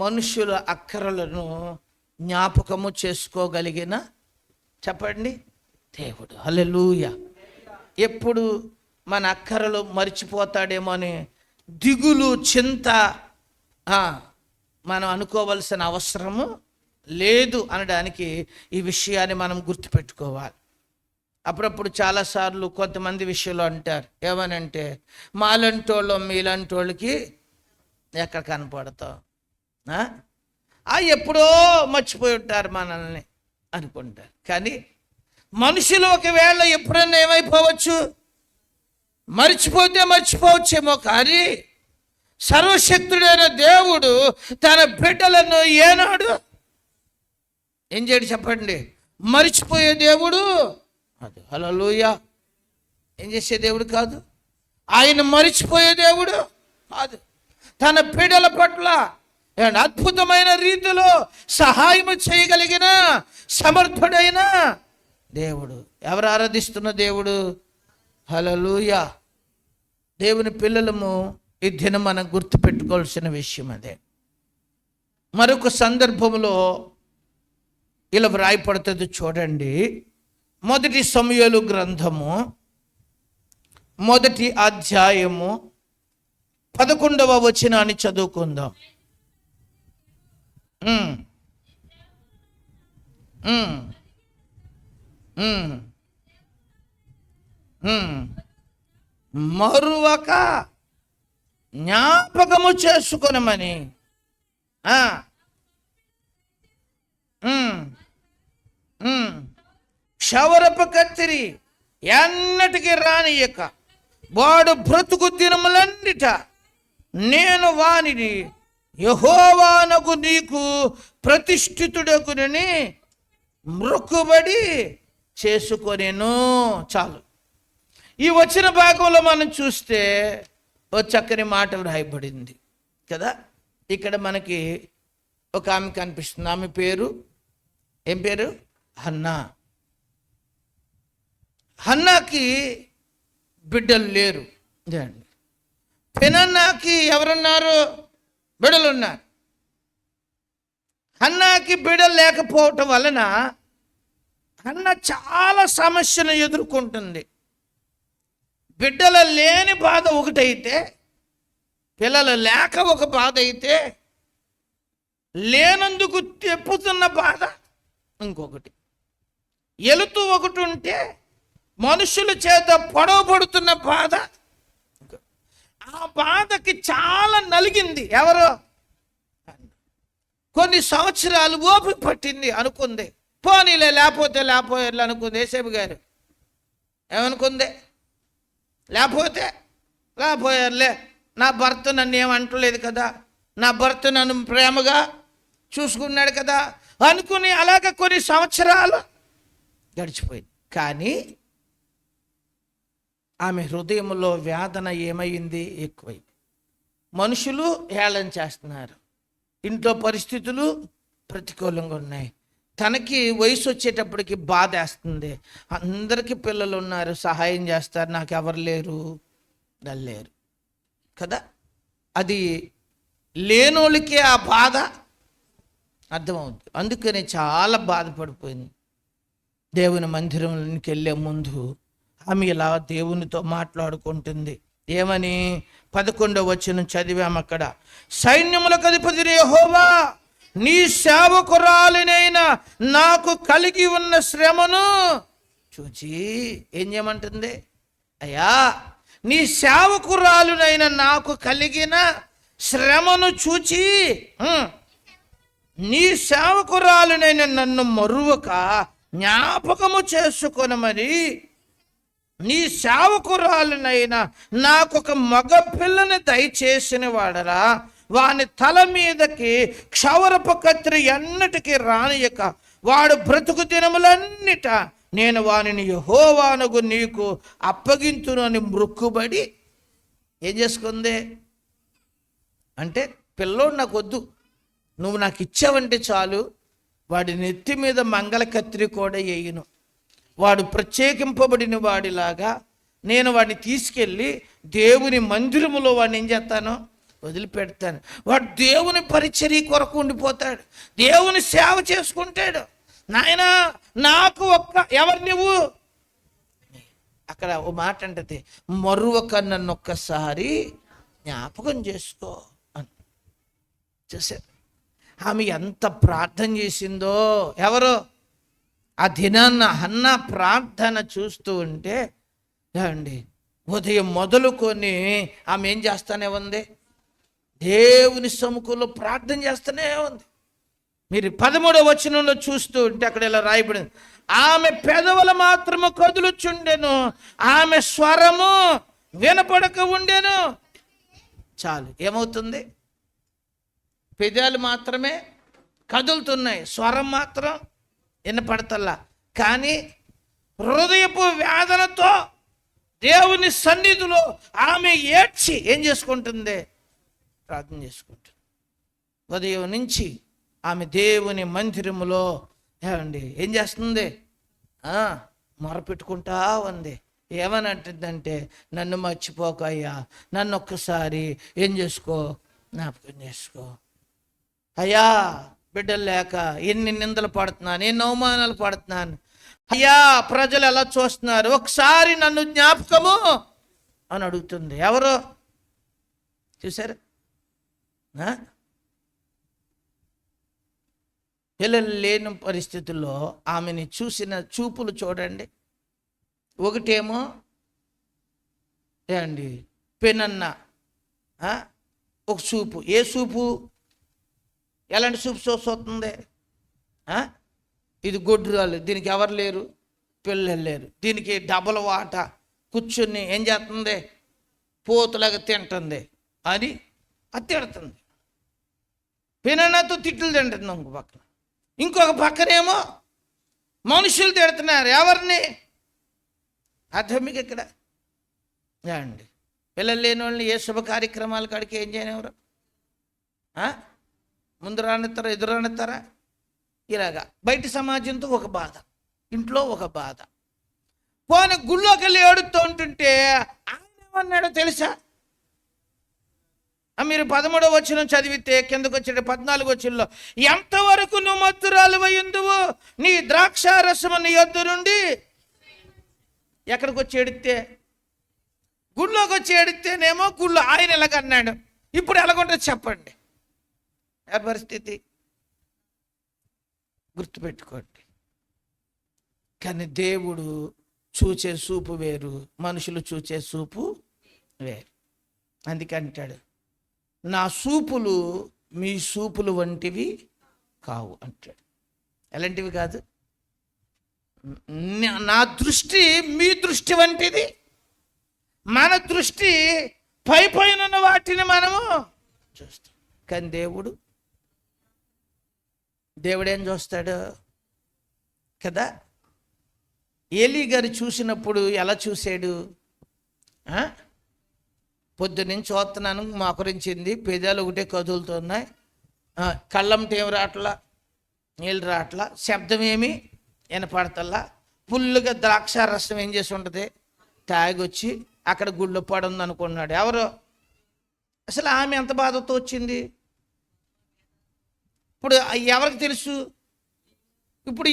మనుషుల అక్కరలను జ్ఞాపకము చేసుకోగలిగిన చెప్పండి దేవుడు. హల్లెలూయా. ఎప్పుడు మన అక్కరలు మర్చిపోతాడేమో అని దిగులు, చింత మనం అనుకోవలసిన అవసరము లేదు అనడానికి ఈ విషయాన్ని మనం గుర్తుపెట్టుకోవాలి. అప్పుడప్పుడు చాలాసార్లు కొంతమంది విషయంలో అంటారు, ఏమనంటే మాలంటోళ్ళు మీలాంటోళ్ళకి ఎక్కడ కనపడతాం, ఎప్పుడో మర్చిపోయి ఉంటారు మనల్ని అనుకుంటారు. కానీ మనుషులు ఒకవేళ ఎప్పుడైనా ఏమైపోవచ్చు, మర్చిపోతే మర్చిపోవచ్చేమో, కానీ సర్వశక్తుడైన దేవుడు తన బిడ్డలను ఏనాడు ఏం చేయడు చెప్పండి, మర్చిపోయే దేవుడు అది. హల్లెలూయా. ఏం చేసే దేవుడు కాదు, ఆయన మర్చిపోయే దేవుడు కాదు. తన బిడ్డల పట్ల అద్భుతమైన రీతిలో సహాయం చేయగలిగిన సమర్థుడైన దేవుడు. ఎవరు ఆరాధిస్తున్న దేవుడు? హల్లెలూయా. దేవుని పిల్లలము ఈ దినం మనం గుర్తుపెట్టుకోవాల్సిన విషయం అదే. మరొక సందర్భంలో ఇలా వ్రాయపడుతుంది చూడండి. 1 సమూయేలు గ్రంథము 1వ అధ్యాయము 11వ వచనాన్ని చదువుకుందాం. మరువక జ్ఞాపకము చేసుకొనమని క్షవరపు కత్తిరి ఎన్నటికి రానియక వాడు బ్రతుకు దినములన్నిట నేను వానిని యెహోవానగు నీకు ప్రతిష్ఠితుడగునని మొక్కుబడి చేసుకొనెను. చాలు. ఈ వచ్చిన భాగంలో మనం చూస్తే ఓ చక్కని మాట వ్రాయబడింది కదా. ఇక్కడ మనకి ఒక ఆమె కనిపిస్తుంది. ఆమె పేరు ఏం పేరు? హన్నా. హన్నాకి బిడ్డలు లేరు. పెనన్నాకి ఎవరున్నారు? బిడ్డలు ఉన్నారు. హన్నాకి బిడ్డలు లేకపోవటం వలన హన్నా చాలా సమస్యను ఎదుర్కొంటుంది. బిడ్డలు లేని బాధ ఒకటైతే, పిల్లలు లేక ఒక బాధ అయితే, లేనందుకు తెప్పుతున్న బాధ ఇంకొకటి. ఎలుతూ ఒకటి ఉంటే మనుషుల చేత పొడవబడుతున్న బాధ. ఆ బాధకి చాలా నలిగింది. ఎవరో కొన్ని సంవత్సరాలు ఓపిక పట్టింది అనుకుంది. పోనీలే లేకపోతే లేకపోయారు అనుకుంది. ఏసేపు గారు ఏమనుకుంది? లేకపోయారులే, నా భర్త నన్ను ఏమంటలేదు కదా, నా భర్త నన్ను ప్రేమగా చూసుకున్నాడు కదా అనుకుని అలాగ కొన్ని సంవత్సరాలు గడిచిపోయింది. కానీ ఆమె హృదయంలో వేదన ఏమైంది? ఎక్కువైంది. మనుషులు హేళన చేస్తున్నారు, ఇంట్లో పరిస్థితులు ప్రతికూలంగా ఉన్నాయి. తనకి వయసు వచ్చేటప్పటికి బాధ వేస్తుంది. అందరికీ పిల్లలు ఉన్నారు, సహాయం చేస్తారు, నాకు ఎవరు లేరు, లేరు కదా. అది లేనోళ్ళకే ఆ బాధ అర్థమవుతుంది. అందుకని చాలా బాధపడిపోయింది. దేవుని మందిరంలోకి వెళ్ళే ముందు ఆమె ఇలా దేవునితో మాట్లాడుకుంటుంది. ఏమని? 11వ వచనం చదివాము అక్కడ. సైన్యములకు అధిపతి యెహోవా, నీ సేవకురాలినైనా నాకు కలిగి ఉన్న శ్రమను చూచి ఏం చేయమంటుంది? అయ్యా, నీ సేవకురాలునైనా నాకు కలిగిన శ్రమను చూచి నీ సేవకురాలునైనా నన్ను మరువక జ్ఞాపకము చేసుకొనమని నీ సేవకురాలునైనా నాకొక మగ పిల్లని దయచేసిన వాడరా, వాని తల మీదకి క్షవరపు కత్తిరి ఎన్నటికి రానియక వాడు బ్రతుకు దినములన్నిట నేను వానిని యెహోవానగు నీకు అప్పగింతునని మొక్కుబడి ఏం చేసుకుంది అంటే, పిల్లోడు నాకు వద్దు, నువ్వు నాకు ఇచ్చావంటే చాలు, వాడి నెత్తి మీద మంగళ కత్తిరి కూడా వేయను, వాడు ప్రత్యేకింపబడిన వాడిలాగా నేను వాడిని తీసుకెళ్ళి దేవుని మందిరములో వాడిని ఏం చేస్తాను? వదిలిపెడతాను. వాడు దేవుని పరిచర్య కొరకు ఉండిపోతాడు, దేవుని సేవ చేసుకుంటాడు. నాయనా నాకు ఎవరు నువ్వు? అక్కడ ఓ మాట అంటది, మరొక నన్ను ఒక్కసారి జ్ఞాపకం చేసుకో అని. చూసారు ఆమె ఎంత ప్రార్థన చేసిందో. ఎవరో ఆ దినాన్న హన్నా ప్రార్థన చూస్తూ ఉంటే అండి, ఉదయం మొదలుకొని ఆమె ఏం చేస్తానే ఉంది? దేవుని సముఖంలో ప్రార్థన చేస్తూనే ఉంది. మీరు 13వ వచనంలో చూస్తూ ఉంటే అక్కడ ఇలా రాయబడింది, ఆమె పెదవులు మాత్రము కదులుచుండెను, ఆమె స్వరము వినపడక ఉండెను. చాలు. ఏమవుతుంది? పెదాలు మాత్రమే కదులుతున్నాయి, స్వరం మాత్రం వినపడతల్లా. కానీ హృదయపు వేదనతో దేవుని సన్నిధిలో ఆమె ఏడ్చి ఏం చేసుకుంటుంది? ప్రార్థన చేసుకుంటుంది. ఉదయం నుంచి ఆమె దేవుని మందిరములో ఏమండి ఏం చేస్తుంది? మొరపెట్టుకుంటా ఉంది. ఏమని అంటుందంటే, నన్ను మర్చిపోక అయ్యా, నన్ను ఒక్కసారి ఏం చేసుకో, జ్ఞాపకం చేసుకో అయ్యా. బిడ్డలు లేక ఎన్ని నిందలు పడుతున్నాను, ఎన్ని అవమానాలు పడుతున్నాను అయ్యా, ప్రజలు ఎలా చూస్తున్నారు, ఒకసారి నన్ను జ్ఞాపకము అని అడుగుతుంది. ఎవరు? చూసారు? పిల్లలు లేని పరిస్థితుల్లో ఆమెని చూసిన చూపులు చూడండి. ఒకటేమో ఏమండి పెనన్న ఒక చూపు. ఏ చూపు? ఎలాంటి చూపు చూస్తుంది? ఇది గొడ్రాలు, దీనికి ఎవరు లేరు, పిల్లలు లేరు, దీనికి డబల్ వాట కూర్చుని ఏం చేస్తుంది? పోతులాగా తింటుంది అని అది తిడుతుంది. పెనన్నతో తిట్లు తింటుంది ఇంకో పక్కన. ఇంకొక పక్కనేమో మనుషులు తిడుతున్నారు. ఎవరిని? అర్థం మీకు ఇక్కడ అండి. పిల్లలు లేని వాళ్ళని ఏ శుభ కార్యక్రమాల కాడికి ఏం చేయనివ్వరు. ముందు రానిస్తారా, ఎదురు రానిస్తారా? ఇలాగా బయట సమాజంతో ఒక బాధ, ఇంట్లో ఒక బాధ. పోనీ గుళ్ళోకి వెళ్ళి ఏడుతూ ఉంటుంటే ఆయన ఏమన్నాడో తెలుసా? మీరు 13వ వచనం చదివితే కిందకు వచ్చే 14వ వచనంలో, ఎంతవరకు నువ్వు మత్తురాలు అయ్యుందువు, నీ ద్రాక్షారసము నీ యొద్ద నుండి. ఎక్కడికి వచ్చి ఏడితే? గుళ్ళోకి వచ్చి ఏడితేనేమో గుళ్ళు ఆయన ఎలాగన్నాడు. ఇప్పుడు ఎలాగుంటుంది చెప్పండి ఆ పరిస్థితి? గుర్తుపెట్టుకోండి. కానీ దేవుడు చూచే చూపు వేరు, మనుషులు చూచే చూపు వేరు. అందుకంటాడు, నా చూపులు మీ చూపులు వంటివి కావు అంటాడు. ఎలాంటివి కాదు? నా దృష్టి మీ దృష్టి వంటిది. మన దృష్టి పై పైన వాటిని మనము చూస్తాం. కానీ దేవుడేం చూస్తాడు కదా? ఏలీ గారు చూసినప్పుడు ఎలా చూశాడు? పొద్దున్నుంచి చూస్తున్నాను, మోకరించింది, పెదాలు ఒకటే కదులుతున్నాయి, కళ్ళంటే ఏమి రావట్లా, నీళ్ళు రావట్లా, శబ్దం ఏమి వినపడతల్లా, ఫుల్లుగా ద్రాక్షారసం ఏం చేసి ఉంటుంది, తాగొచ్చి అక్కడ గుళ్ళో పడుంది అనుకున్నాడు. ఎవరు? అసలు ఆమె ఎంత బాధతో వచ్చింది? ఇప్పుడు ఎవరికి తెలుసు? ఇప్పుడు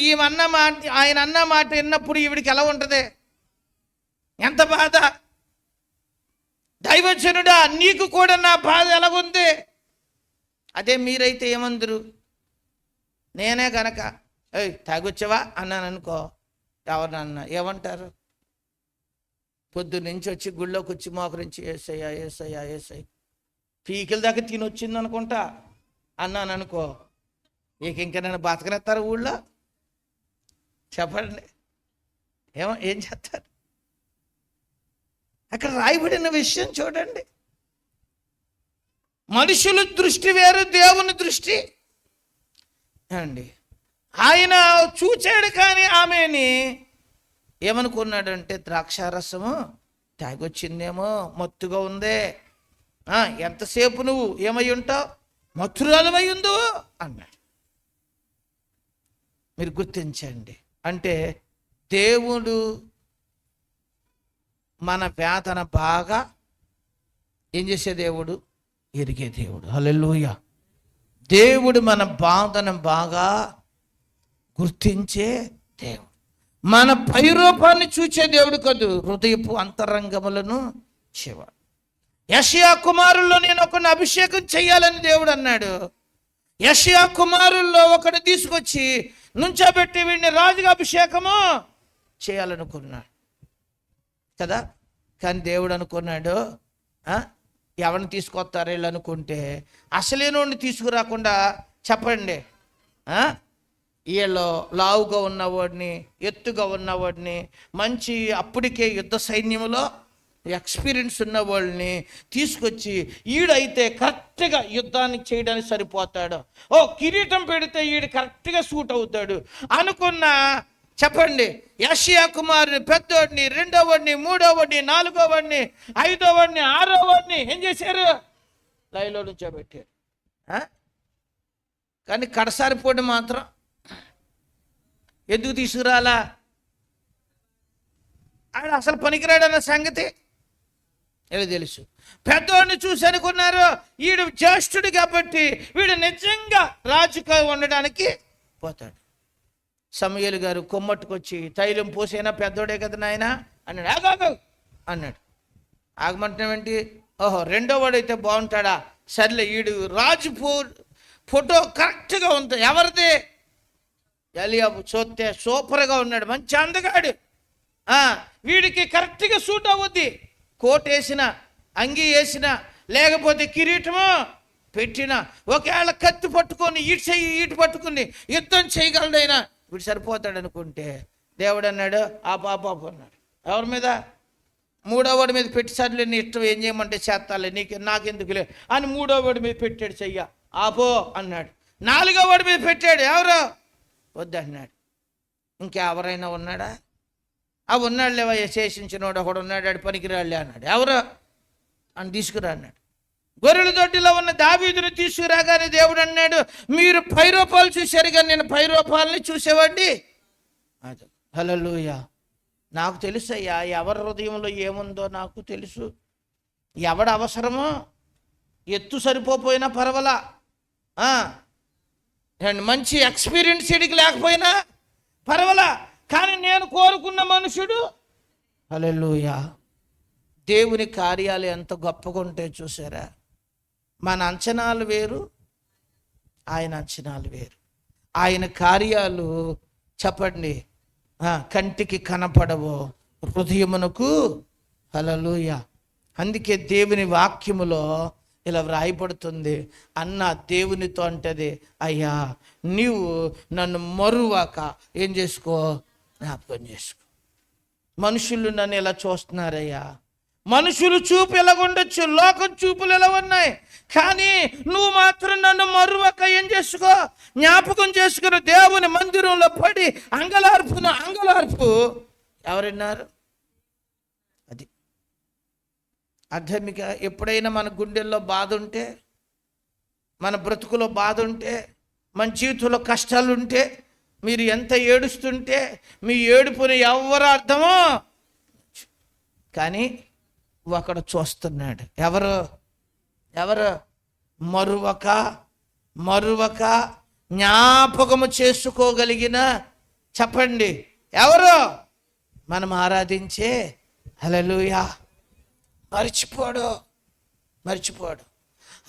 ఆయన అన్న మాట విన్నప్పుడు ఈవిడికి ఎలా ఉంటుంది? ఎంత బాధ! దైవజనుడా, నీకు కూడా నా బాధ ఎలాగుంది? అదే మీరైతే ఏమందరు? నేనే గనక తాగొచ్చావా అన్నాను అనుకో, ఎవరినన్నా ఏమంటారు? పొద్దున్నుంచి వచ్చి గుళ్ళోకి వచ్చి మోకరించి ఏసయ్యా ఏసయ్యా ఏసయ్య పీకిల దాకా తినొచ్చింది అనుకుంటా అన్నాను అనుకో, ఇంకా నన్ను బతకనేస్తారు ఊళ్ళో? చెప్పండి, ఏం చేస్తారు? అక్కడ రాయబడిన విషయం చూడండి. మనుషుల దృష్టి వేరు, దేవుని దృష్టి అండి. ఆయన చూచాడు, కానీ ఆమెని ఏమనుకున్నాడంటే, ద్రాక్షారసము తాగొచ్చిందేమో, మత్తుగా ఉందే, ఎంతసేపు నువ్వు ఏమై ఉంటావు, మత్తురాలమై ఉందో అన్నాడు. మీరు గుర్తించండి. అంటే దేవుడు మన వేదన బాగా ఏం చేసే దేవుడు? ఎరిగే దేవుడు. హల్లెలూయా. దేవుడు మన బాధను బాగా గుర్తించే దేవుడు. మన పైరూపాన్ని చూచే దేవుడు కాదు, హృదయపు అంతరంగములను చేవాడు. యెషయా కుమారుల్లో నేను ఒకరిని అభిషేకం చేయాలని దేవుడు అన్నాడు. యెషయా కుమారుల్లో ఒకటి తీసుకొచ్చి నుంచోబెట్టి వీడిని రాజుగా అభిషేకము చేయాలనుకున్నాడు కదా. కానీ దేవుడు అనుకున్నాడు, ఎవరిని తీసుకొస్తారు వీళ్ళు అనుకుంటే, అసలేనోడిని తీసుకురాకుండా చెప్పండి, వీళ్ళు లావుగా ఉన్నవాడిని, ఎత్తుగా ఉన్నవాడిని, మంచి అప్పటికే యుద్ధ సైన్యంలో ఎక్స్పీరియన్స్ ఉన్న వాళ్ళని తీసుకొచ్చి ఈడైతే కరెక్ట్గా యుద్ధానికి చేయడానికి సరిపోతాడు, కిరీటం పెడితే ఈడు కరెక్ట్గా సూట్ అవుతాడు అనుకున్న, చెప్పండి, యెషయా కుమారుని పెద్దోడిని, రెండోవాడిని, మూడోవాడిని, నాలుగోవాడిని, ఐదోవాడిని, ఆరోవాడిని ఏం చేశారు? లైవ్లో నుంచోబెట్టారు. కానీ కడసారి పొడి మాత్రం ఎందుకు తీసుకురాలా? ఆడ అసలు పనికిరాడన్న సంగతి ఎలా తెలుసు? పెద్దోడిని చూసి అనుకున్నారు వీడు జ్యేష్ఠుడు కాబట్టి వీడు నిజంగా రాజుగా ఉండడానికి పోతాడు. సమూయేలు గారు కొమ్మట్టుకొచ్చి తైలం పోసేనా, పెద్దోడే కదా నాయన అన్నాడు. ఆగాగు అన్నాడు. ఆగమంటామేంటి? రెండో వాడు అయితే బాగుంటాడా? సర్లే, వీడు రాజు ఫోటో కరెక్ట్గా ఉంది. ఎవరిది? ఎలియాబు. చూస్తే సూపర్గా ఉన్నాడు, మంచి అందగాడు, వీడికి కరెక్ట్గా సూట్ అవుద్ది. కోట్ వేసిన, అంగీ వేసిన, లేకపోతే కిరీటము పెట్టిన, ఒకవేళ కత్తి పట్టుకొని ఈటు పట్టుకుని యుద్ధం చేయగలడైనా వీడు సరిపోతాడు అనుకుంటే, దేవుడు అన్నాడు ఆ పాప అన్నాడు. ఎవరి మీద? మూడోవాడి మీద పెట్టి, సర్లే నీ ఇష్టం, ఏం చేయమంటే చేస్తాలే, నాకెందుకులే అని మూడోవాడి మీద పెట్టాడు. చెయ్య ఆపో అన్నాడు. నాలుగోవాడి మీద పెట్టాడు. ఎవరు? వద్దన్నాడు. ఇంకెవరైనా ఉన్నాడా? ఉన్నాడు లేవా, శేషించినోడు ఒకడు ఉన్నాడు, ఆడు పనికిరాళ్ళే అన్నాడు. ఎవరు అని తీసుకురా అన్నాడు. గొర్రెల దొడ్డిలో ఉన్న దావీదుని తీసుకురాగానే దేవుడు అన్నాడు, మీరు పైరూపాలు చూశారు కానీ నేను పైరూపాలని చూసేవాడిని. అది హల్లెలూయా. నాకు తెలుసయ్యా ఎవరి హృదయంలో ఏముందో నాకు తెలుసు. ఎవడ అవసరమో, ఎత్తు సరిపోయినా పర్వాలా, మంచి ఎక్స్పీరియన్స్ ఇడికి లేకపోయినా పర్వాలా, కానీ నేను కోరుకున్న మనుషుడు. హల్లెలూయా. దేవుని కార్యాలు ఎంత గొప్పగా ఉంటాయి చూసారా? మన అంచనాలు వేరు, ఆయన అంచనాలు వేరు. ఆయన కార్యాలు చెప్పండి కంటికి కనపడవు, హృదయమునకు. హల్లెలూయా. అందుకే దేవుని వాక్యములో ఇలా వ్రాయబడుతుంది, అన్న దేవునితో అంటది, అయ్యా నీవు నన్ను మరువాక ఏం చేసుకో, జ్ఞాపకం చేసుకో. మనుషులు నన్ను ఇలా చూస్తున్నారయ్యా, మనుషులు చూపు ఎలాగుండొచ్చు, లోకం చూపులు ఎలా ఉన్నాయి, కానీ నువ్వు మాత్రం నన్ను మరువక ఏం చేసుకో, జ్ఞాపకం చేసుకుని దేవుని మందిరంలో పడి అంగలార్పు ఎవరన్నారు? అది అర్థమిక. ఎప్పుడైనా మన గుండెల్లో బాధ ఉంటే, మన బ్రతుకులో బాధ ఉంటే, మన జీవితంలో కష్టాలు ఉంటే, మీరు ఎంత ఏడుస్తుంటే మీ ఏడుపుని ఎవరు అర్థమో, కానీ ఒకడు చూస్తున్నాడు. ఎవరు? మరువక జ్ఞాపకము చేసుకోగలిగిన, చెప్పండి ఎవరు? మనం ఆరాధించే హల్లెలూయా మర్చిపోడు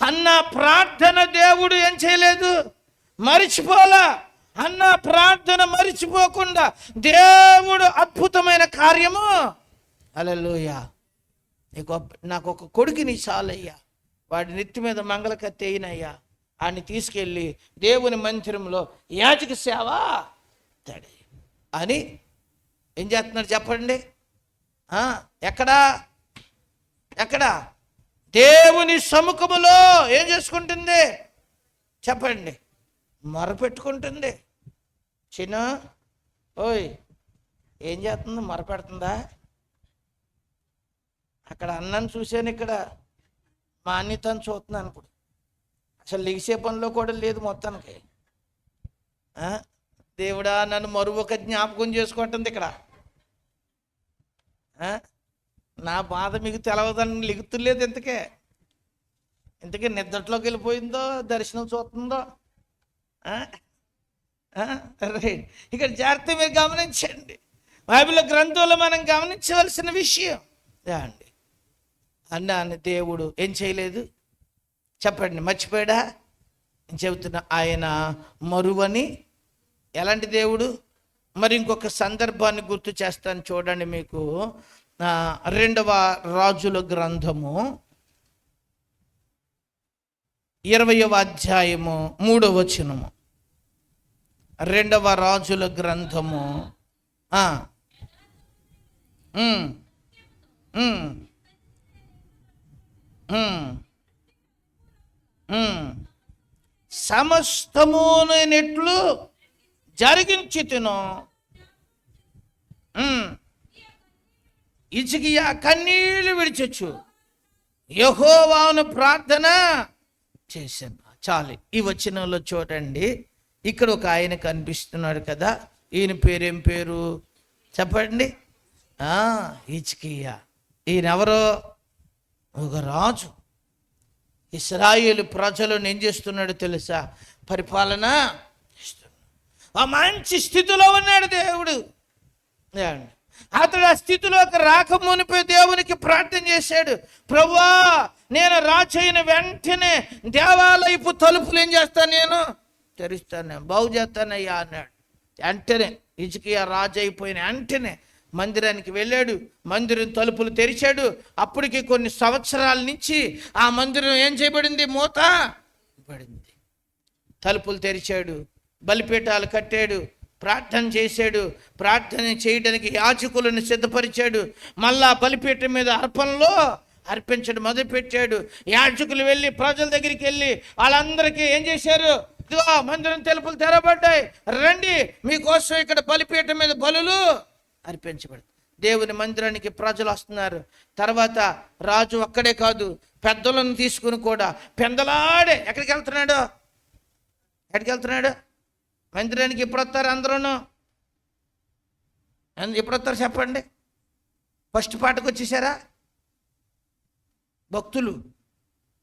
అన్న ప్రార్థన దేవుడు ఏం చేయలేదు, మరిచిపోలా. అన్న ప్రార్థన మరిచిపోకుండా దేవుడు అద్భుతమైన కార్యము. హల్లెలూయా. నాకు ఒక కొడుకుని చాలయ్యా, వాడి నెత్తి మీద మంగళకత్తి అయినయ్యా, ఆయన్ని తీసుకెళ్ళి దేవుని మందిరంలో యాజక సేవ తడి అని ఏం చేస్తున్నారు చెప్పండి? ఎక్కడా దేవుని సముఖములో ఏం చేసుకుంటుంది చెప్పండి? మొరపెట్టుకుంటుంది. చిన్న ఓయ్ ఏం చేస్తుంది? మొరపెడుతుందా? అక్కడ అన్నను చూశాను, ఇక్కడ మా అన్నితను చూస్తున్నాను. ఇప్పుడు అసలు లిగిసే పనిలో కూడా లేదు మొత్తానికి. దేవుడా నన్ను మరొక జ్ఞాపకం చేసుకుంటుంది ఇక్కడ. నా బాధ మీకు తెలవదని లిగుతులేదు. ఎందుకే ఇంతకీ నిద్రలోకి వెళ్ళిపోయిందో దర్శనం చూస్తుందో? ఆ? ఆ? రైట్. ఇక్కడ జాగ్రత్త మీరు గమనించండి. బైబిల్ గ్రంథంలో మనం గమనించవలసిన విషయం అండి, అన్నాన్ని దేవుడు ఏం చేయలేదు చెప్పండి, మర్చిపోయాడా? నేను చెబుతున్నా, ఆయన మరువని ఎలాంటి దేవుడు. మరి ఇంకొక సందర్భాన్ని గుర్తు చేస్తాను చూడండి మీకు. 2వ రాజుల గ్రంథము 20వ అధ్యాయము 3వ వచనము. 2వ రాజుల గ్రంథము సమస్తమునెట్లు జరిగించి తిను. హిజ్కియా కన్నీళ్లు విడిచొచ్చు యెహోవాను ప్రార్థన చేశాను. చాలు. ఈ వచనంలో చూడండి, ఇక్కడ ఒక ఆయన కనిపిస్తున్నాడు కదా, ఈయన పేరేం పేరు చెప్పండి? హిజ్కియా. ఈయన ఎవరో ఒక రాజు. ఇశ్రాయేలు ప్రజలను ఏం చేస్తున్నాడు తెలుసా? పరిపాలన చేస్తున్నాడు. ఆ మంచి స్థితిలో ఉన్నాడు దేవుడు. అతడు ఆ స్థితిలోకి రాకమునిపై దేవునికి ప్రార్థన చేశాడు, ప్రభువా నేను రాజు అయిన వెంటనే దేవాలయపు తలుపులు ఏం చేస్తాను, నేను తెరుస్తాను, బాగు చేస్తానయ్యా అన్నాడు. వెంటనే హిజ్కియా రాజు అయిపోయిన వెంటనే మందిరానికి వెళ్ళాడు, మందిరం తలుపులు తెరిచాడు. అప్పటికి కొన్ని సంవత్సరాల నుంచి ఆ మందిరం ఏం చేయబడింది, మూత పడింది. తలుపులు తెరిచాడు, బలిపీఠాలు కట్టాడు, ప్రార్థన చేశాడు. ప్రార్థన చేయడానికి యాజకులను సిద్ధపరిచాడు. మళ్ళా బలిపీఠం మీద అర్పణలో అర్పించడం మొదలుపెట్టాడు. యాజకులు వెళ్ళి ప్రజల దగ్గరికి వెళ్ళి వాళ్ళందరికీ ఏం చేశారు, ఇదిగో మందిరం తలుపులు తెరబడ్డాయి, రండి మీకోసం ఇక్కడ బలిపీఠం మీద బలులు అర్పించబడి. దేవుని మందిరానికి ప్రజలు వస్తున్నారు. తర్వాత రాజు అక్కడే కాదు, పెద్దలను తీసుకుని కూడా పెందలాడే ఎక్కడికి వెళ్తున్నాడు? మందిరానికి ఎప్పుడు వస్తారు అందరూను? ఎప్పుడు వస్తారు చెప్పండి? ఫస్ట్ పాటకు వచ్చేసారా? భక్తులు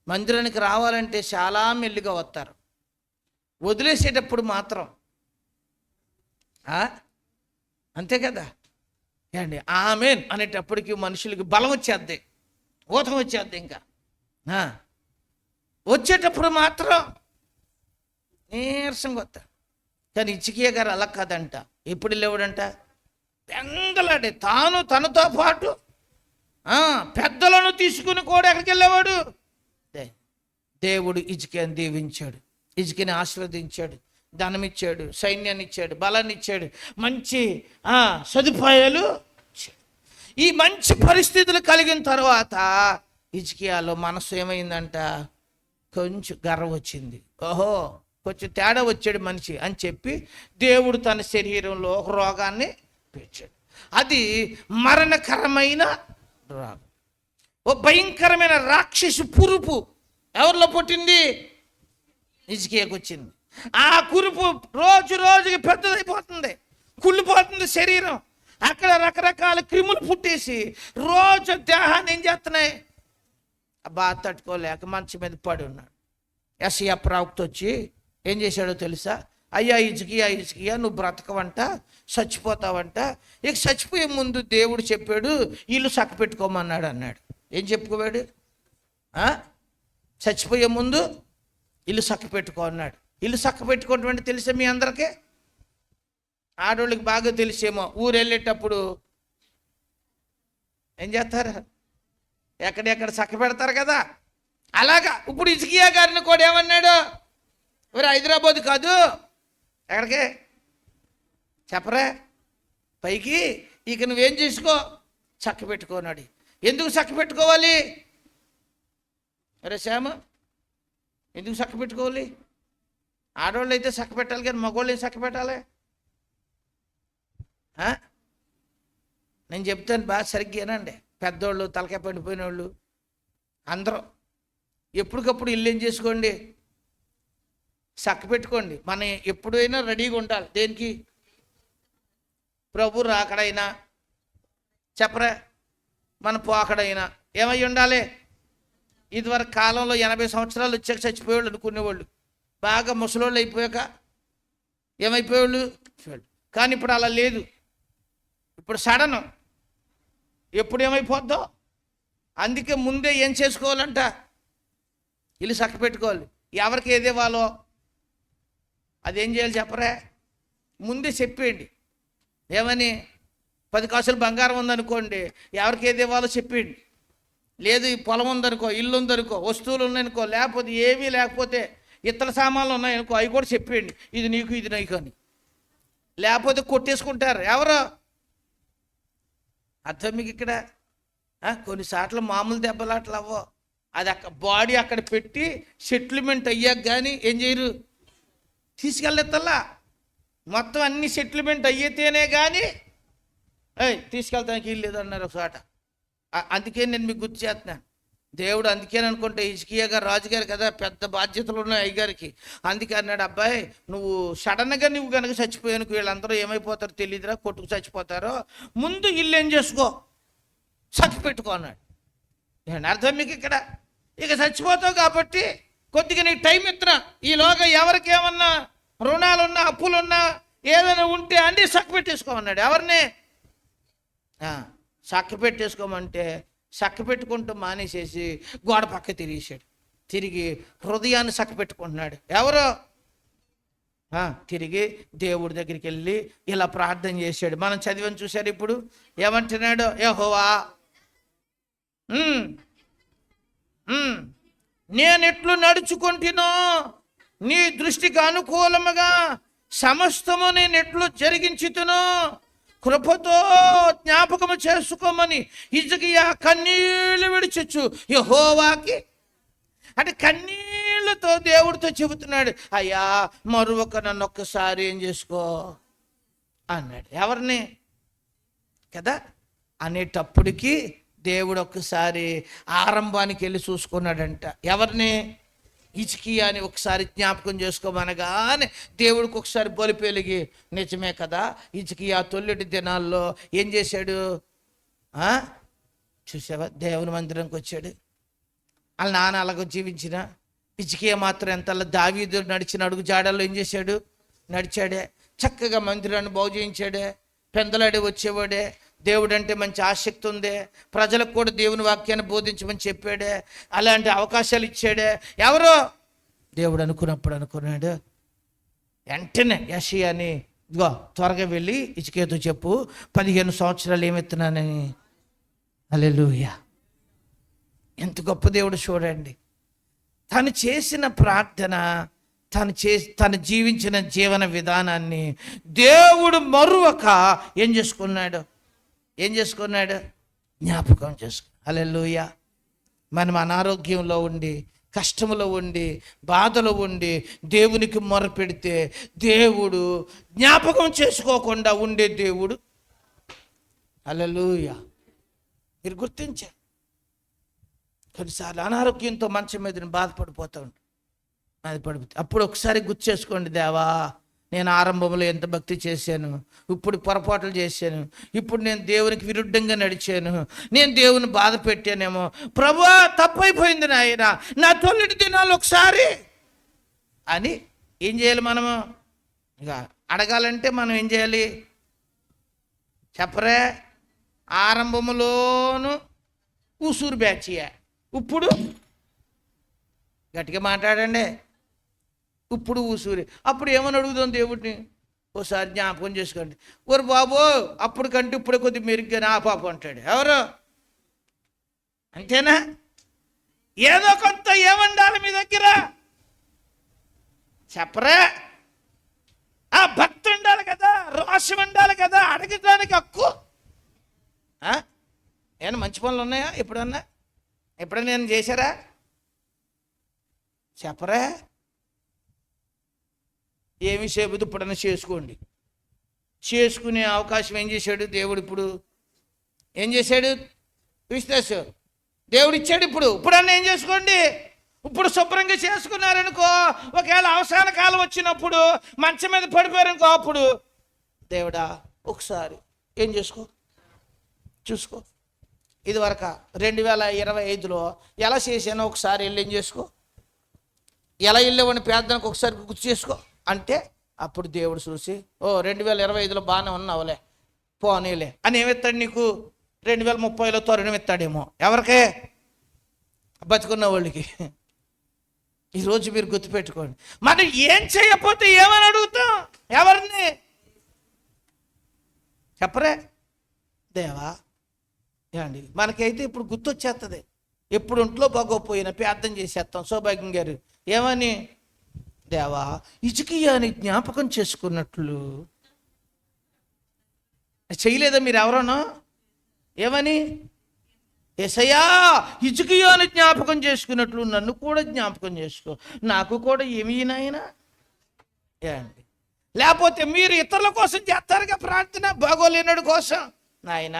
మందిరానికి రావాలంటే చాలా మెల్లిగా వస్తారు, వదిలేసేటప్పుడు మాత్రం అంతే కదా అండి. ఆమేన్ అనేటప్పటికి మనుషులకి బలం వచ్చేద్ది, ఊతం వచ్చేద్ది. ఇంకా వచ్చేటప్పుడు మాత్రం నీరసంగా వస్తారు. కానీ హిజ్కియా గారు అలా కాదంట. ఎప్పుడు లేవుడంట? పెందలాడే తాను తనతో పాటు పెద్దలను తీసుకుని కూడా ఎక్కడికి వెళ్ళేవాడు. దేవుడు హిజ్కియాని దీవించాడు, హిజ్కియాని ఆశీర్వదించాడు, ధనం ఇచ్చాడు, సైన్యాన్ని ఇచ్చాడు, బలాన్ని ఇచ్చాడు, మంచి సదుపాయాలు ఇచ్చాడు. ఈ మంచి పరిస్థితులు కలిగిన తర్వాత హిజ్కియాలో మనసు ఏమైందంట, కొంచెం గర్వం వచ్చింది. ఓహో కొంచెం తేడా వచ్చాడు మనిషి అని చెప్పి దేవుడు తన శరీరంలో ఒక రోగాన్ని పెట్టాడు. అది మరణకరమైన రోగం. ఓ భయంకరమైన రాక్షసు పురుపు ఎవరిలో పుట్టింది? హిజ్కియాకు వచ్చింది. ఆ కురుపు రోజు రోజుకి పెద్దదైపోతుంది, కుళ్ళిపోతుంది శరీరం. అక్కడ రకరకాల క్రిములు పుట్టేసి రోజు దేహాన్ని ఏం చేస్తున్నాయి, బాధ తట్టుకోలేక మంచం మీద పడి ఉన్నాడు. యెషయా ప్రవక్త వచ్చి ఏం చేశాడో తెలుసా? అయ్యా హిజ్కియా నువ్వు బ్రతకవంట, చచ్చిపోతావంట. ఇక చచ్చిపోయే ముందు దేవుడు చెప్పాడు ఇల్లు చక్క పెట్టుకోమన్నాడు అన్నాడు. ఏం చెప్పుకోవాడు? చచ్చిపోయే ముందు ఇల్లు చక్క పెట్టుకో అన్నాడు. ఇల్లు చక్క పెట్టుకోవడం అంటే తెలుసా మీ అందరికీ? ఆడవాళ్ళకి బాగా తెలిసేమో. ఊరు వెళ్ళేటప్పుడు ఏం చేస్తారు, ఎక్కడెక్కడ చక్క పెడతారు కదా. అలాగా ఇప్పుడు హిజ్కియా గారిని కూడా ఏమన్నాడు, మరి హైదరాబాద్ కాదు ఎక్కడికి చెప్పరా, పైకి ఇక నువ్వేం చేసుకో, చక్క పెట్టుకోనాడు. ఎందుకు చక్క పెట్టుకోవాలి? అరే శ్యామ, ఎందుకు చక్క పెట్టుకోవాలి? ఆడవాళ్ళు అయితే చక్క పెట్టాలి, కానీ మగవాళ్ళు ఏం చక్క పెట్టాలి? నేను చెప్తాను బాగా సరిగ్గానండి. పెద్దోళ్ళు, తలకాయ పండిపోయిన వాళ్ళు అందరూ ఎప్పటికప్పుడు ఇల్లు ఏం చేసుకోండి, చక్క పెట్టుకోండి. మనం ఎప్పుడైనా రెడీగా ఉండాలి. దేనికి? ప్రభు రాకడైనా చెప్పరా, మన పోకడైనా ఏమై ఉండాలి? ఇదివరకు కాలంలో 80 సంవత్సరాలు వచ్చాక చచ్చిపోయేవాళ్ళు అనుకునేవాళ్ళు. బాగా ముసలోళ్ళు అయిపోయాక ఏమైపోయేవాళ్ళు చచ్చిపోయాడు. కానీ ఇప్పుడు అలా లేదు. ఇప్పుడు సడన్ ఎప్పుడు ఏమైపోద్దో. అందుకే ముందే ఏం చేసుకోవాలంట, ఇల్లు చక్క పెట్టుకోవాలి. ఎవరికి ఏది ఇవ్వాలో అదేం చేయాలి చెప్పరా, ముందే చెప్పేయండి. ఏమని, 10 కాసులు బంగారం ఉందనుకోండి, ఎవరికి ఏది ఇవ్వాలో చెప్పేయండి. లేదు ఈ పొలం ఉందనుకో, ఇల్లు ఉందనుకో, వస్తువులు ఉన్నాయనుకో, లేకపోతే ఏమీ లేకపోతే ఇతర సామాన్లు ఉన్నాయనుకో, అవి కూడా చెప్పేయండి. ఇది నీకు ఇది నీకు అని. లేకపోతే కొట్టేసుకుంటారు ఎవరో. అర్థం మీకు ఇక్కడ? కొన్నిసార్లు మామూలు దెబ్బలాట్లు అవ్వో. అది బాడీ అక్కడ పెట్టి సెటిల్మెంట్ అయ్యాక కానీ ఏం చేయరు, తీసుకెళ్ళెత్తల్లా. మొత్తం అన్ని సెటిల్మెంట్ అయ్యితేనే కానీ తీసుకెళ్తానికి వీలు లేదన్నారు ఒక చోట. అందుకే నేను మీకు గుర్తు చేస్తున్నాను. దేవుడు అందుకేననుకుంటే హిజ్కియా గారు రాజుగారు కదా, పెద్ద బాధ్యతలు ఉన్నాయి అయ్యగారికి. అందుకే అన్నాడు, అబ్బాయి నువ్వు సడన్గా నువ్వు కనుక చచ్చిపోయానుకు వీళ్ళందరూ ఏమైపోతారో తెలియదురా, కొట్టుకు చచ్చిపోతారో, ముందు ఇల్లు ఏం చేసుకో, చచ్చి పెట్టుకో అన్నాడు. అర్థం మీకు ఇక్కడ? ఇక చచ్చిపోతావు కాబట్టి కొద్దిగా నీకు టైం ఇస్తున్నా, ఈలోగా ఎవరికి ఏమన్నా రుణాలున్నా అప్పులున్నా ఏదైనా ఉంటే అన్నీ చక్క పెట్టేసుకోమన్నాడు. ఎవరిని చక్క పెట్టేసుకోమంటే చక్క పెట్టుకుంటూ మానేసేసి గోడ పక్క తిరిగేసాడు. తిరిగి హృదయాన్ని చక్క పెట్టుకుంటున్నాడు. ఎవరో తిరిగి దేవుడి దగ్గరికి వెళ్ళి ఇలా ప్రార్థన చేశాడు. మనం చదివని చూశారు. ఇప్పుడు ఏమంటున్నాడు, యెహోవా నేనెట్లు నడుచుకుంటునో నీ దృష్టికి అనుకూలముగా సమస్తము నేను ఎట్లు జరిగించుతునో కృపతో జ్ఞాపకము చేసుకోమని హిజ్కియా కన్నీళ్లు విడిచొచ్చు యెహోవాకి. అంటే కన్నీళ్లతో దేవుడితో చెబుతున్నాడు, అయ్యా మరొక నన్ను ఒక్కసారి ఏం చేసుకో అన్నాడు. ఎవరిని కదా అనేటప్పటికీ దేవుడు ఒక్కసారి ఆరంభానికి వెళ్ళి చూసుకున్నాడంట. ఎవరిని? హిజ్కియా అని ఒకసారి జ్ఞాపకం చేసుకోమనగానే దేవుడికి ఒకసారి బొలిపెలిగి, నిజమే కదా, హిజ్కియా తొలిటి దినాల్లో ఏం చేశాడు చూసావా, దేవుని మందిరంకి వచ్చాడు. వాళ్ళ నాన్న అలాగ జీవించిన హిజ్కియా మాత్రం ఎంతలా దావీదు నడిచిన అడుగు జాడల్లో ఏం చేశాడు, నడిచాడే. చక్కగా మందిరాన్ని బాగు చేయించాడే, పెందలాడే వచ్చేవాడే, దేవుడు అంటే మంచి ఆసక్తి ఉందే, ప్రజలకు కూడా దేవుని వాక్యాన్ని బోధించమని చెప్పాడే, అలాంటి అవకాశాలు ఇచ్చాడే. ఎవరో దేవుడు అనుకున్నాడు. వెంటనే యెషయాని, ఇదిగో త్వరగా వెళ్ళి హిజ్కియాతో చెప్పు 15 సంవత్సరాలు ఏమెత్తున్నానని. హల్లెలూయా! ఎంత గొప్ప దేవుడు చూడండి. తను చేసిన ప్రార్థన, తను జీవించిన జీవన విధానాన్ని దేవుడు మరువక ఏం చేసుకున్నాడు, జ్ఞాపకం చేసుకున్నాడు. హల్లెలూయా! మనం అనారోగ్యంలో ఉండి, కష్టములో ఉండి, బాధలో ఉండి దేవునికి మొరపెడితే దేవుడు జ్ఞాపకం చేసుకోకుండా ఉండే దేవుడు. హల్లెలూయా! మీరు గుర్తించారు. కొన్నిసార్లు అనారోగ్యంతో మంచం మీద బాధపడిపోతూ ఉంటాం. అప్పుడు ఒకసారి గుర్తు చేసుకోండి, దేవా నేను ఆరంభంలో ఎంత భక్తి చేశాను, ఇప్పుడు పొరపాట్లు చేశాను, ఇప్పుడు నేను దేవునికి విరుద్ధంగా నడిచాను, నేను దేవుని బాధ పెట్టానేమో, ప్రభువా తప్పైపోయింది నాయన, నా తొలిటి దినాలు ఒకసారి అని ఏం చేయాలి మనము? ఇక అడగాలంటే మనం ఏం చేయాలి చెప్పరే? ఆరంభంలోను ఉసూరు బ్యాచియా, ఇప్పుడు గట్టిగా మాట్లాడండి, ఇప్పుడు ఊసూరి. అప్పుడు ఏమని అడుగుదాం దేవుడిని? ఓసారి జ్ఞాపకం చేసుకోండి. ఓరు బాబు అప్పుడు కంటే ఇప్పుడు కొద్దిగా మెరుగ్గా ఆ పాప అంటాడు. ఎవరు? అంతేనా? ఏదో కొంత ఏమండాలి మీ దగ్గర చెప్పరా? భక్తి ఉండాలి కదా, రోషం ఉండాలి కదా, అడగడానికి హక్కు. ఏమైనా మంచి పనులు ఉన్నాయా? ఎప్పుడన్నా నేను చేశారా చెప్పరా? ఏమి సేపుదు ఇప్పుడన్నా చేసుకోండి. చేసుకునే అవకాశం ఏం చేశాడు దేవుడు? ఇప్పుడు ఏం చేశాడు? విశ్వాస దేవుడు ఇచ్చాడు. ఇప్పుడన్నా ఏం చేసుకోండి. ఇప్పుడు శుభ్రంగా చేసుకున్నారనుకో, ఒకవేళ అవసాన కాలం వచ్చినప్పుడు మంచం మీద పడిపోయారనుకో, అప్పుడు దేవుడా ఒకసారి ఏం చేసుకో, చూసుకో. ఇది వరకు 2025లో ఎలా చేశానో ఒకసారి వెళ్ళి ఏం చేసుకో, ఎలా వెళ్ళేవాడిని ప్రార్థనకు ఒకసారి గుర్తు చేసుకో అంటే అప్పుడు దేవుడు చూసి 2025లో బాగానే ఉన్నావులే పోనీలే అని ఏమిస్తాడు నీకు, 2030లో తరుణం ఇస్తాడేమో. ఎవరికే? బతుకున్న వాళ్ళకి. ఈరోజు మీరు గుర్తుపెట్టుకోండి, మనం ఏం చేయకపోతే ఏమని అడుగుతాం? ఎవరిని? చెప్పరే? దేవా ఏమండి, మనకైతే ఇప్పుడు గుర్తొచ్చేస్తుంది. ఎప్పుడు ఒంట్లో బాగోపోయినా ప్రార్థన చేసేస్తాం. సౌభాగ్యం గారు ఏమని? దేవా హిజ్కియాని జ్ఞాపకం చేసుకున్నట్లు. చేయలేదా మీరు ఎవరనో? ఏమని? యేసయ్యా హిజ్కియాని జ్ఞాపకం చేసుకున్నట్లు నన్ను కూడా జ్ఞాపకం చేసుకో, నాకు కూడా ఏమీ నాయనా. ఏమండి, లేకపోతే మీరు ఇతరుల కోసం చేస్తారుగా ప్రార్థన, బాగోలేనడు కోసం. నాయన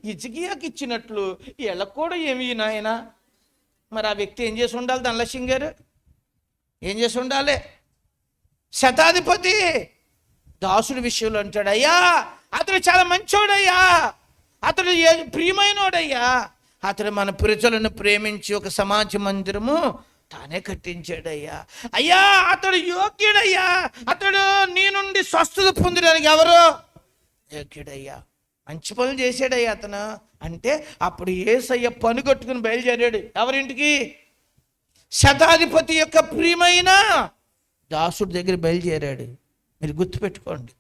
హిజ్కియాకి ఇచ్చినట్లు వీళ్ళకు కూడా ఏమీ నాయనా. మరి ఆ వ్యక్తి ఏం చేసి ఉండాలి? ధనలక్ష్మి గారు ఏం చేసి ఉండాలి? శతాధిపతి దాసుడి విషయంలో అంటాడు, అయ్యా అతడు చాలా మంచోడయ్యా, అతడు ప్రియమైనోడయ్యా, అతడు మన ప్రజలను ప్రేమించి ఒక సమాజ మందిరము తానే కట్టించాడయ్యా. అయ్యా అతడు యోగ్యుడయ్యా, అతడు నీ నుండి స్వస్థత పొందడానికి ఎవరు యోగ్యుడయ్యా, మంచి పనులు చేశాడయ్యా అతను అంటే. అప్పుడు యేసయ్య పని కట్టుకుని బయలుదేరాడు. ఎవరింటికి? శతాధిపతి యొక్క ప్రియమైన దాసుడి దగ్గర బయలుదేరాడు. మీరు గుర్తుపెట్టుకోండి,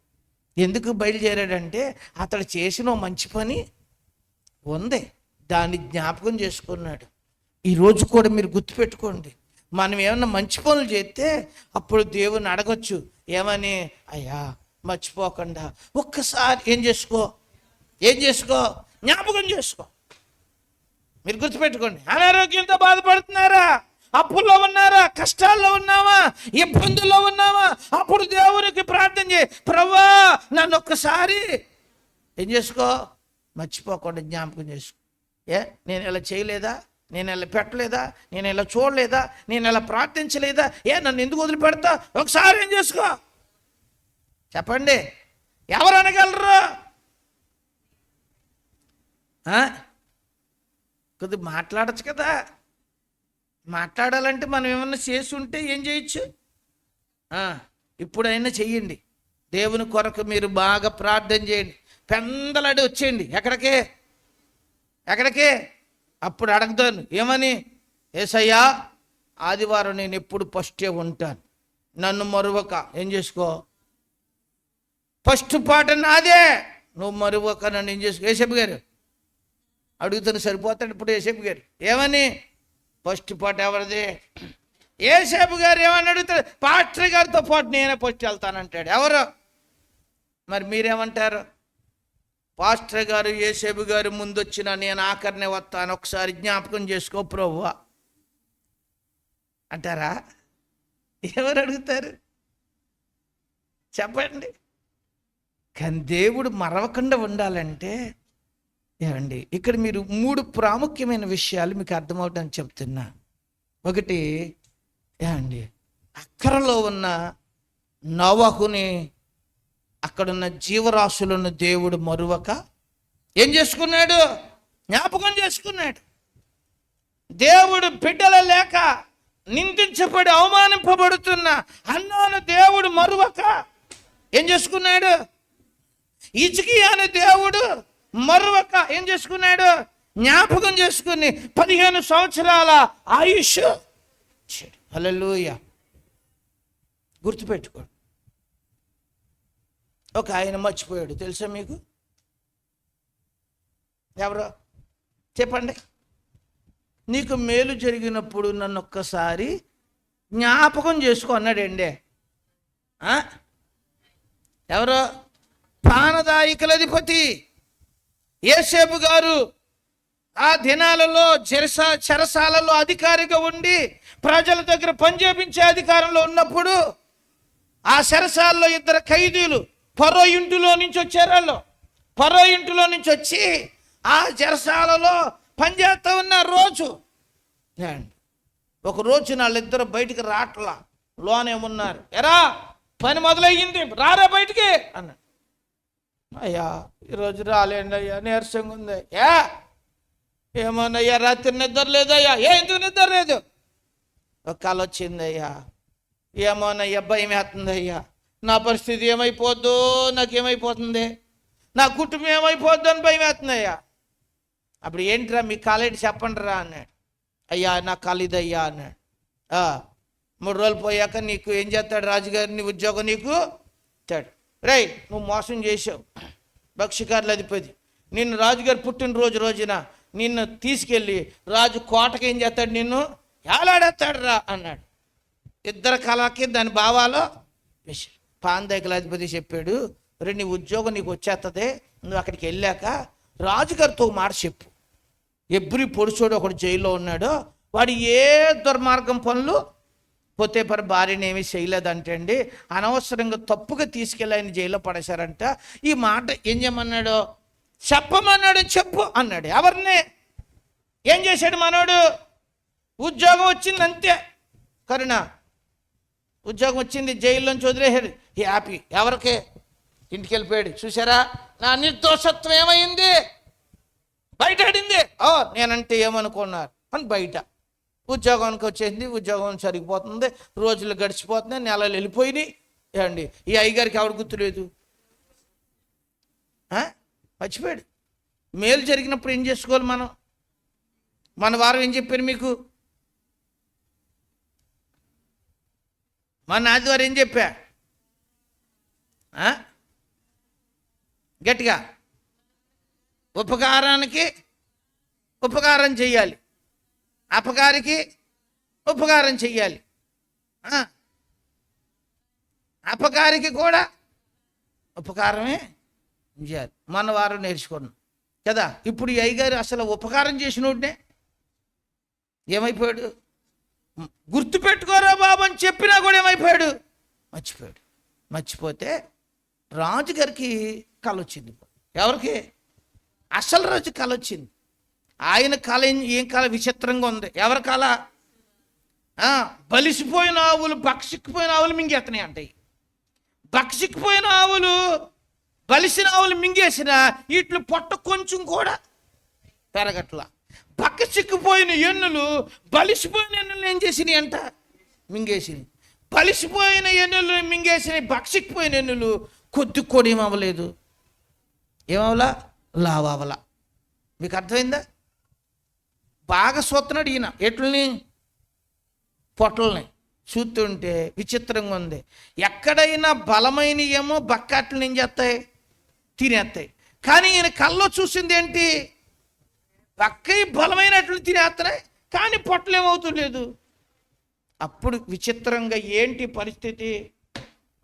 ఎందుకు బయలుదేరాడంటే అతడు చేసిన మంచి పని ఉంది, దాన్ని జ్ఞాపకం చేసుకున్నాడు. ఈరోజు కూడా మీరు గుర్తుపెట్టుకోండి, మనం ఏమన్నా మంచి పనులు చేస్తే అప్పుడు దేవుని అడగొచ్చు ఏమని, అయ్యా మర్చిపోకుండా ఒక్కసారి ఏం చేసుకో జ్ఞాపకం చేసుకో. మీరు గుర్తుపెట్టుకోండి, అనారోగ్యంతో బాధపడుతున్నారా, అప్పుల్లో ఉన్నారా, కష్టాల్లో ఉన్నావా, ఇబ్బందుల్లో ఉన్నావా, అప్పుడు దేవునికి ప్రార్థన చేయి, ప్రభువా నన్ను ఒక్కసారి ఏం చేసుకో, మర్చిపోకుండా జ్ఞాపకం చేసుకో. నేను ఇలా చేయలేదా, నేను ఇలా పెట్టలేదా, నేను ఇలా చూడలేదా, నేను ఇలా ప్రార్థించలేదా, నన్ను ఎందుకు వదిలిపెడతా, ఒకసారి ఏం చేసుకో. చెప్పండి, ఎవరు అనగలరు? కొద్దిగా మాట్లాడచ్చు కదా. మాట్లాడాలంటే మనం ఏమన్నా చేసి ఉంటే ఏం చేయొచ్చు? ఇప్పుడైనా చెయ్యండి. దేవుని కొరకు మీరు బాగా ప్రార్థన చేయండి, పెందలాడి వచ్చేయండి. ఎక్కడికే అప్పుడు అడగదాను ఏమని, యేసయ్యా ఆదివారం నేను ఎప్పుడు ఫస్టే ఉంటాను, నన్ను మరువక ఏం చేసుకో. ఫస్ట్ పాట నాదే, నువ్వు మరువక నన్ను ఏం చేసుకో. యేసప్ప గారు అడుగుతాను, సరిపోతాడు ఇప్పుడు. యేసప్ప గారు ఏమని, ఫస్ట్ పాట ఎవరిది? యేసప్ప గారు ఏమని అడుగుతాడు? పాస్టర్ గారితో పాటు నేనే ఫస్ట్ వెళ్తానంటాడు. ఎవరు? మరి మీరేమంటారు? పాస్టర్ గారు యేసప్ప గారు ముందొచ్చిన నేను ఆఖరినే వస్తాను, ఒకసారి జ్ఞాపకం చేసుకో ప్రభువా అంటారా? ఎవరు అడుగుతారు చెప్పండి? కానీ దేవుడు మరవకుండా ఉండాలంటే ఏమండి, ఇక్కడ మీరు 3 ప్రాముఖ్యమైన విషయాలు మీకు అర్థమవుతాయని చెప్తున్నా. ఒకటి ఏమండి, అక్కరలో ఉన్న నోవహుని, అక్కడున్న జీవరాశులను దేవుడు మరువక ఏం చేసుకున్నాడు? జ్ఞాపకం చేసుకున్నాడు. దేవుడు బిడ్డల లేక నిందించబడి అవమానింపబడుతున్న అన్నాను దేవుడు మరువక ఏం చేసుకున్నాడు? హిజ్కియాను దేవుడు మరువక ఏం చేసుకున్నాడు? జ్ఞాపకం చేసుకుని 15 సంవత్సరాల ఆయుష్. హల్లెలూయా. గుర్తుపెట్టుకోండి, ఒక ఆయన మర్చిపోయాడు, తెలుసా మీకు? ఎవరో చెప్పండి. నీకు మేలు జరిగినప్పుడు నన్ను ఒక్కసారి జ్ఞాపకం చేసుకో అన్నాడండి. ఎవరో? పానదాయికల అధిపతి యేసేపు గారు ఆ దినాలలో చెరసాలలో అధికారిగా ఉండి ప్రజల దగ్గర పనిచేపించే అధికారంలో ఉన్నప్పుడు ఆ చెరసాలలో 2 ఖైదీలు ఫరో ఇంటిలో నుంచి వచ్చారు. వాళ్ళు ఫరో ఇంటిలో నుంచి వచ్చి ఆ చెరసాలలో పనిచేస్తూ ఉన్న రోజు, ఒక రోజు వాళ్ళిద్దరు బయటికి రాట్లా, లోనేమున్నారు. ఎరా పని మొదలయ్యింది, రారా బయటికి అన్నాడు. అయ్యా ఈరోజు రాలేండి అయ్యా, నీరసంగా ఉంది. ఏమోనయ్యా రాత్రి నిద్ర లేదయ్యా. ఎందుకు నిద్ర లేదు? ఒక కల వచ్చిందయ్యా. ఏమోనయ్యా భయం వేస్తుందయ్యా. నా పరిస్థితి ఏమైపోద్దో, నాకేమైపోతుంది, నా కుటుంబం ఏమైపోద్దో అని భయం వేస్తుందయ్యా. అప్పుడు ఏంటిరా మీ కళ ఏంటి చెప్పండి రా అన్నాడు. అయ్యా నా కళ ఇదయ్యా అన్నాడు. 3 రోజులు పోయాక నీకు ఏం చేస్తాడు రాజుగారు? నీ ఉద్యోగం నీకు ఇస్తాడు. రేయ్ నువ్వు మోసం చేసావు, భక్ష్యకారుల అధిపతి, నిన్ను రాజుగారు పుట్టినరోజు రోజున నిన్ను తీసుకెళ్ళి రాజు కోటకి ఏం చేస్తాడు? నిన్ను ఏలాడేస్తాడు రా అన్నాడు. ఇద్దరు కళకి దాని భావాలు విషయం. పాందైకుల అధిపతి చెప్పాడు, రే నీ ఉద్యోగం నీకు వచ్చేస్తుంది, నువ్వు అక్కడికి వెళ్ళాక రాజుగారితో మాట చెప్పు. ఎబ్రి పొడుచోడు ఒకడు జైల్లో ఉన్నాడు, వాడు ఏ దుర్మార్గం పనులు పోతేపరి భార్యని ఏమీ చేయలేదంటే అండి, అనవసరంగా తప్పుగా తీసుకెళ్ళి ఆయన జైల్లో పడేశారంట. ఈ మాట ఏం చేయమన్నాడు? చెప్పమన్నాడు. చెప్పు అన్నాడు. ఎవరిని? ఏం చేశాడు మనోడు? ఉద్యోగం వచ్చింది అంతే. కరుణ ఉద్యోగం వచ్చింది, జైల్లోంచి వదిలేశాడు, హ్యాపీ. ఎవరికి? ఇంటికి వెళ్ళిపోయాడు. చూసారా నా నిర్దోషత్వం ఏమైంది? బయటడింది. నేనంటే ఏమనుకున్నారు అని బయట. ఉద్యోగానికి వచ్చేసింది, ఉద్యోగం సరిగిపోతుంది, రోజులు గడిచిపోతున్నాయి, నెలలు వెళ్ళిపోయినాయి. ఏమండి ఈ అయ్యగారికి ఎవరు గుర్తులేదు? మర్చిపోయాడు. మేలు జరిగినప్పుడు ఏం చేసుకోవాలి మనం? మన వారం ఏం చెప్పారు మీకు? మన ఆదివారం ఏం చెప్పా? గట్టిగా ఉపకారానికి ఉపకారం చెయ్యాలి, అపకారికి ఉపకారం చెయ్యాలి, అపకారికి కూడా ఉపకారమే చేయాలి. మన వారం నేర్చుకున్నాం కదా. ఇప్పుడు ఈ అయ్యగారు అసలు ఉపకారం చేసినోడినే ఏమైపోయాడు? గుర్తుపెట్టుకోరా బాబు అని చెప్పినా కూడా ఏమైపోయాడు? మర్చిపోయాడు. మర్చిపోతే రాజుగారికి కళ వచ్చింది. ఎవరికి? అసలు రాజు కళ వచ్చింది. ఆయన కళ ఏం కళ విచిత్రంగా ఉంది. ఎవరి కళ? బలిసిపోయిన ఆవులు, బక్సిక్కిపోయిన ఆవులు మింగేస్తున్నాయి అంటాయి. బక్సిక్కిపోయిన ఆవులు బలిసిన ఆవులు మింగేసిన వీటిని పొట్ట కొంచెం కూడా పెరగట్లా. బక్కసిక్కిపోయిన ఎన్నులు బలిసిపోయిన ఎన్నులు ఏం చేసినాయి అంట? మింగేసినాయి. బలిసిపోయిన ఎన్నులు మింగేసినాయి. బక్సిక్కిపోయిన ఎన్నులు కొద్ది కూడా ఏమవ్వలేదు. ఏమవలా? లావవలా. మీకు అర్థమైందా? బాగా చూస్తున్నాడు ఈయన ఎట్లని, పొట్టల్ని చూస్తుంటే విచిత్రంగా ఉంది. ఎక్కడైనా బలమైన ఏమో బక్కాట్లు ఏం చేస్తాయి? తినేస్తాయి. కానీ ఈయన కల్లో చూసింది ఏంటి? బక్కయి బలమైనట్లు తినేస్తున్నాయి, కానీ పొట్టలు ఏమవుతులేదు. అప్పుడు విచిత్రంగా ఏంటి పరిస్థితి?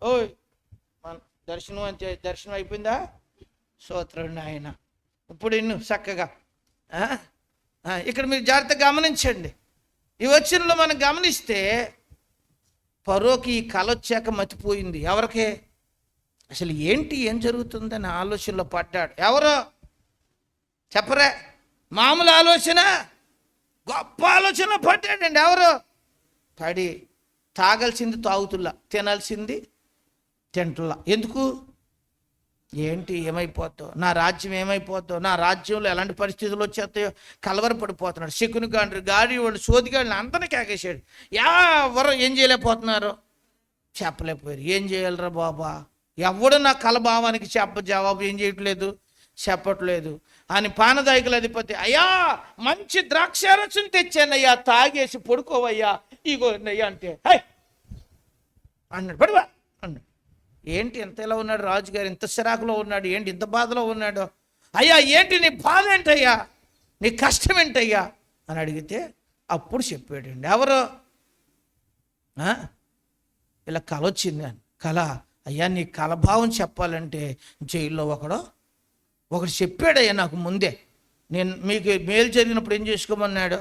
ఓయ్ మన దర్శనం అయిపోయిందా? స్తోత్రం ఆయన. ఇప్పుడు ఇన్ను చక్కగా ఇక్కడ మీరు జాగ్రత్తగా గమనించండి. ఈ వచనంలో మనం గమనిస్తే ఫరోకి ఈ కల వచ్చాక మతిపోయింది. ఎవరికి? అసలు ఏంటి, ఏం జరుగుతుందని ఆలోచనలో పడ్డాడు. ఎవరో చెప్పరే? మామూలు ఆలోచన, గొప్ప ఆలోచన పడ్డాడండి. ఎవరు? పడి తాగాల్సింది తాగుతుల్లా, తినాల్సింది తింటుల్లా. ఎందుకు? ఏంటి ఏమైపోద్దో, నా రాజ్యం ఏమైపోద్దో, నా రాజ్యంలో ఎలాంటి పరిస్థితులు వచ్చేస్తాయో కలవరపడిపోతున్నాడు. శకుని గాడి వాడు సోదిగాడిని అందరినీ కేకేశాడు. ఎవరు ఏం చేయలేకపోతున్నారు? చెప్పలేకపోయారు. ఏం చేయాలరా బాబా? ఎవడు నా కలభావానికి జవాబు ఏం చేయట్లేదు, చెప్పట్లేదు అని పానదాయకుల అధిపతి, అయ్యా మంచి ద్రాక్షారసం తెచ్చానయ్యా, తాగేసి పడుకోవయ్యా, ఇగోనయ్యా అంటే హై అన్నాడు. పడివా అన్నాడు. ఏంటి ఎంత ఇలా ఉన్నాడు రాజుగారు? ఇంత సిరాకులో ఉన్నాడు ఏంటి? ఇంత బాధలో ఉన్నాడు? అయ్యా ఏంటి నీ బాధ ఏంటయ్యా, నీ కష్టం ఏంటయ్యా అని అడిగితే అప్పుడు చెప్పాడండి. ఎవరు? ఇలా కల వచ్చింది అని. కళ? అయ్యా నీ కలభావం చెప్పాలంటే జైల్లో ఒకడు చెప్పాడయ్యా నాకు ముందే. నేను మీకు మేలు జరిగినప్పుడు ఏం చేసుకోమన్నాడు?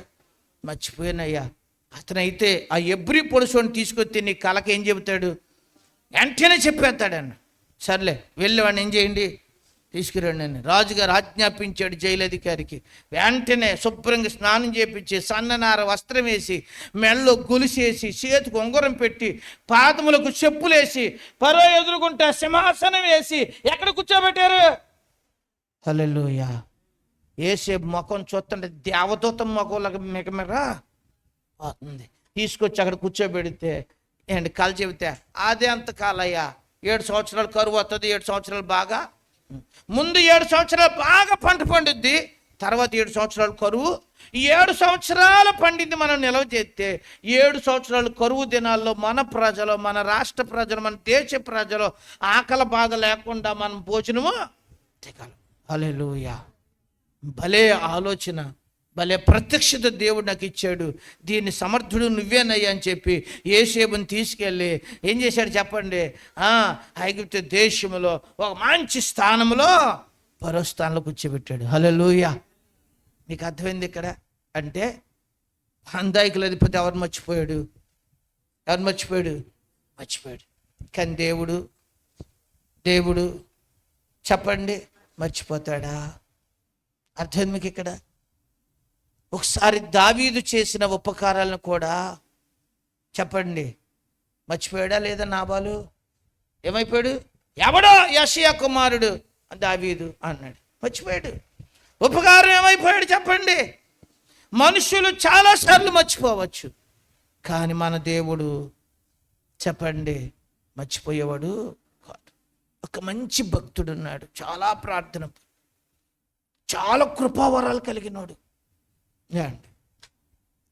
మర్చిపోయానయ్యా. అతనైతే ఆ ఎబ్రి పొడుసుని తీసుకొస్తే నీ కళకి ఏం చెబుతాడు? వెంటనే చెప్పేస్తాడన్న. సర్లే వెళ్ళి వాడిని ఏం చేయండి, తీసుకురండి అని రాజుగారు ఆజ్ఞాపించాడు జైలు అధికారికి. వెంటనే శుభ్రంగా స్నానం చేపించి, సన్ననార వస్త్రం వేసి, మెళ్ళలో గొలుసేసి, చేతికి ఉంగరం పెట్టి, పాదములకు చెప్పులేసి, పరో ఎదురుకుంటా సింహాసనం వేసి ఎక్కడ కూర్చోబెట్టారు? హల్లెలూయా. ఏసేపు ముఖం చూస్తుంటే దేవదూత ముఖంలాగా మిగమిగా అవుతుంది. తీసుకొచ్చి అక్కడ కూర్చోబెడితే ఏంటి కళ చెబితే అదే అంత కాలయ్యా, 7 సంవత్సరాలు కరువు వస్తుంది, 7 సంవత్సరాలు బాగా, ముందు 7 సంవత్సరాలు బాగా పంట పండుద్ది, తర్వాత 7 సంవత్సరాలు కరువు. ఈ 7 సంవత్సరాల పండింది మనం నిల్వ చేస్తే 7 సంవత్సరాలు కరువు దినాల్లో మన ప్రజలు, మన రాష్ట్ర ప్రజలు, మన దేశ ప్రజలు ఆకలి బాధ లేకుండా మనం భోజనము తినాలి. హల్లెలూయా. భలే ఆలోచన, భలే ప్రత్యక్షత దేవుడు నాకు ఇచ్చాడు. దీన్ని సమర్థుడు నువ్వేనయ్యా అని చెప్పి యోసేపుని తీసుకెళ్ళి ఏం చేశాడు చెప్పండి, ఐగుప్తు దేశంలో ఒక మంచి స్థానంలో పరో స్థానంలో కూర్చోబెట్టాడు. హల్లెలూయా. మీకు అర్థమైంది ఇక్కడ? అంటే అందాయికుల అధిపతి ఎవరు మర్చిపోయాడు? మర్చిపోయాడు. కానీ దేవుడు చెప్పండి మర్చిపోతాడా? అర్థం మీకు ఇక్కడ? ఒకసారి దావీదు చేసిన ఉపకారాలను కూడా చెప్పండి మర్చిపోయాడా లేదా? నాబాలు ఏమైపోయాడు? ఎవడో యెషయా కుమారుడు దావీదు అన్నాడు, మర్చిపోయాడు. ఉపకారం ఏమైపోయాడు చెప్పండి? మనుషులు చాలాసార్లు మర్చిపోవచ్చు, కానీ మన దేవుడు చెప్పండి మర్చిపోయేవాడు కాదు. ఒక మంచి భక్తుడు ఉన్నాడు, చాలా ప్రార్థన, చాలా కృపావరాలు కలిగినోడు.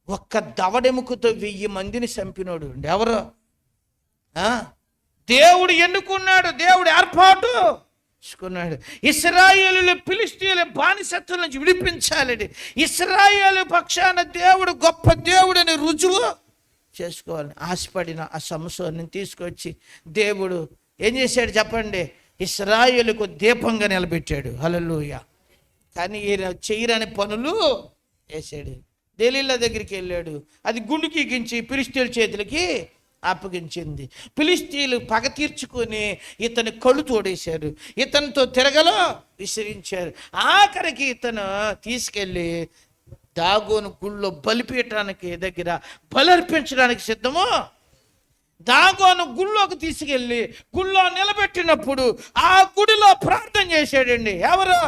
ఒక్క దవడెముకతో 1000 మందిని చంపినోడు. ఎవరు? దేవుడు ఎన్నుకున్నాడు, దేవుడు ఏర్పాటు చేసుకున్నాడు. ఇశ్రాయేలు ఫిలిష్తీయుల బానిసత్వం నుంచి విడిపించాలని, ఇశ్రాయేలు పక్షాన దేవుడు గొప్ప దేవుడని రుజువు చేసుకోవాలని ఆశపడిన ఆ సంసోనుని తీసుకొచ్చి దేవుడు ఏం చేశాడు చెప్పండి? ఇశ్రాయేలుకు దీపంగా నిలబెట్టాడు. హల్లెలూయా. కానీ ఈయన చేయరాని పనులు వేసాడు. దెలీలా దగ్గరికి వెళ్ళాడు, అది గుండుకి గించి ఫిలిష్తీయుల చేతులకి అప్పగించింది. ఫిలిష్తీయులు పగ తీర్చుకొని ఇతని కళ్ళు తోడేశారు, ఇతనితో తిరగలో విసిరించారు. ఆఖరికి ఇతను తీసుకెళ్ళి దాగోను గుళ్ళో బలిపీయటానికి దగ్గర బలర్పించడానికి సిద్ధము. దాగోను గుళ్ళోకి తీసుకెళ్ళి గుళ్ళో నిలబెట్టినప్పుడు ఆ గుడిలో ప్రార్థన చేశాడండి. ఎవరు?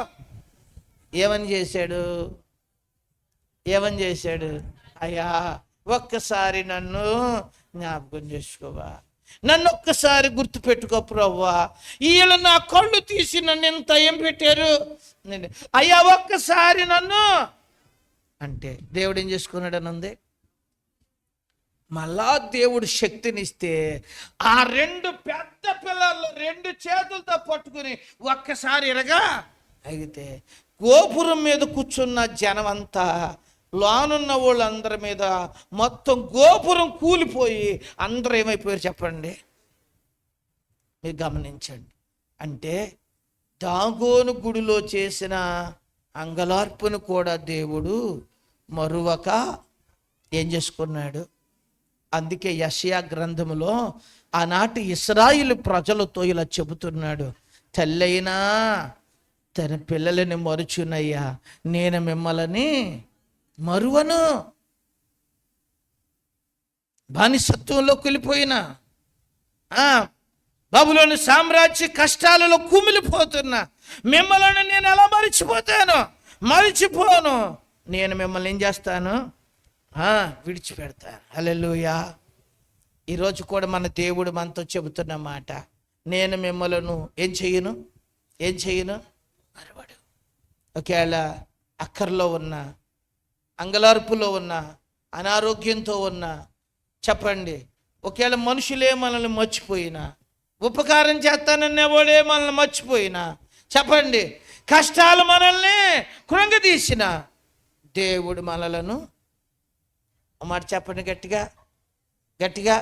ఏమని చేశాడు? అయ్యా ఒక్కసారి నన్ను జ్ఞాపకం చేసుకోవా, నన్ను ఒక్కసారి గుర్తుపెట్టుకో ప్రభువా, వీళ్ళు నా కళ్ళు తీసి నన్ను ఎంత ఏం పెట్టారు, అయ్యా ఒక్కసారి నన్ను అంటే దేవుడు ఏం చేసుకున్నాడు అని ఉంది. మళ్ళా దేవుడు శక్తినిస్తే ఆ 2 పెద్ద పిల్లలు 2 చేతులతో పట్టుకుని ఒక్కసారి ఇరగా అయితే గోపురం మీద కూర్చున్న జనం అంతా, లోనున్న వాళ్ళందరి మీద మొత్తం గోపురం కూలిపోయి అందరూ ఏమైపోయారు చెప్పండి? మీరు గమనించండి. అంటే దాగోను గుడిలో చేసిన అంగలార్పును కూడా దేవుడు మరువక ఏం చేసుకున్నాడు. అందుకే యెషయా గ్రంథములో ఆనాటి ఇశ్రాయేలు ప్రజలతో ఇలా చెబుతున్నాడు, తల్లైనా తన పిల్లలని మరుచునయ్యా, నేను మిమ్మల్ని మరువను. బానిసత్వంలో వెళ్ళిపోయినా, బబులోని సామ్రాజ్య కష్టాలలో కుమిలిపోతున్నా, మిమ్మల్ని నేను ఎలా మరిచిపోను. నేను మిమ్మల్ని ఏం చేస్తాను? విడిచిపెడతాను. హల్లెలూయా. ఈరోజు కూడా మన దేవుడు మనతో చెబుతున్న మాట, నేను మిమ్మల్ని ఏం చేయను మరవడు. ఒకవేళ అక్కర్లో ఉన్న, అంగలార్పులో ఉన్న, అనారోగ్యంతో ఉన్న చెప్పండి, ఒకవేళ మనుషులే మనల్ని మర్చిపోయినా, ఉపకారం చేస్తాననేవాడే మనల్ని మర్చిపోయినా చెప్పండి, కష్టాలు మనల్ని కృంగదీసిన దేవుడు మనలను మాట చెప్పండి గట్టిగా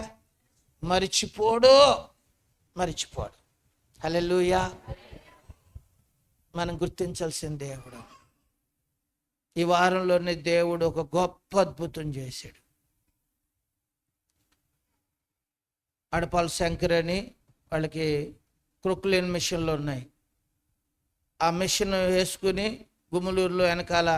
మరిచిపోడు. హల్లెలూయా. మనం గుర్తించాల్సిన దేవుడు. ఈ వారంలోనే దేవుడు ఒక గొప్ప అద్భుతం చేశాడు. అడపాల శంకర్ అని వాళ్ళకి క్రొక్లేన్ మిషన్లు ఉన్నాయి. ఆ మిషన్ వేసుకుని గుమ్మలూరులో వెనకాల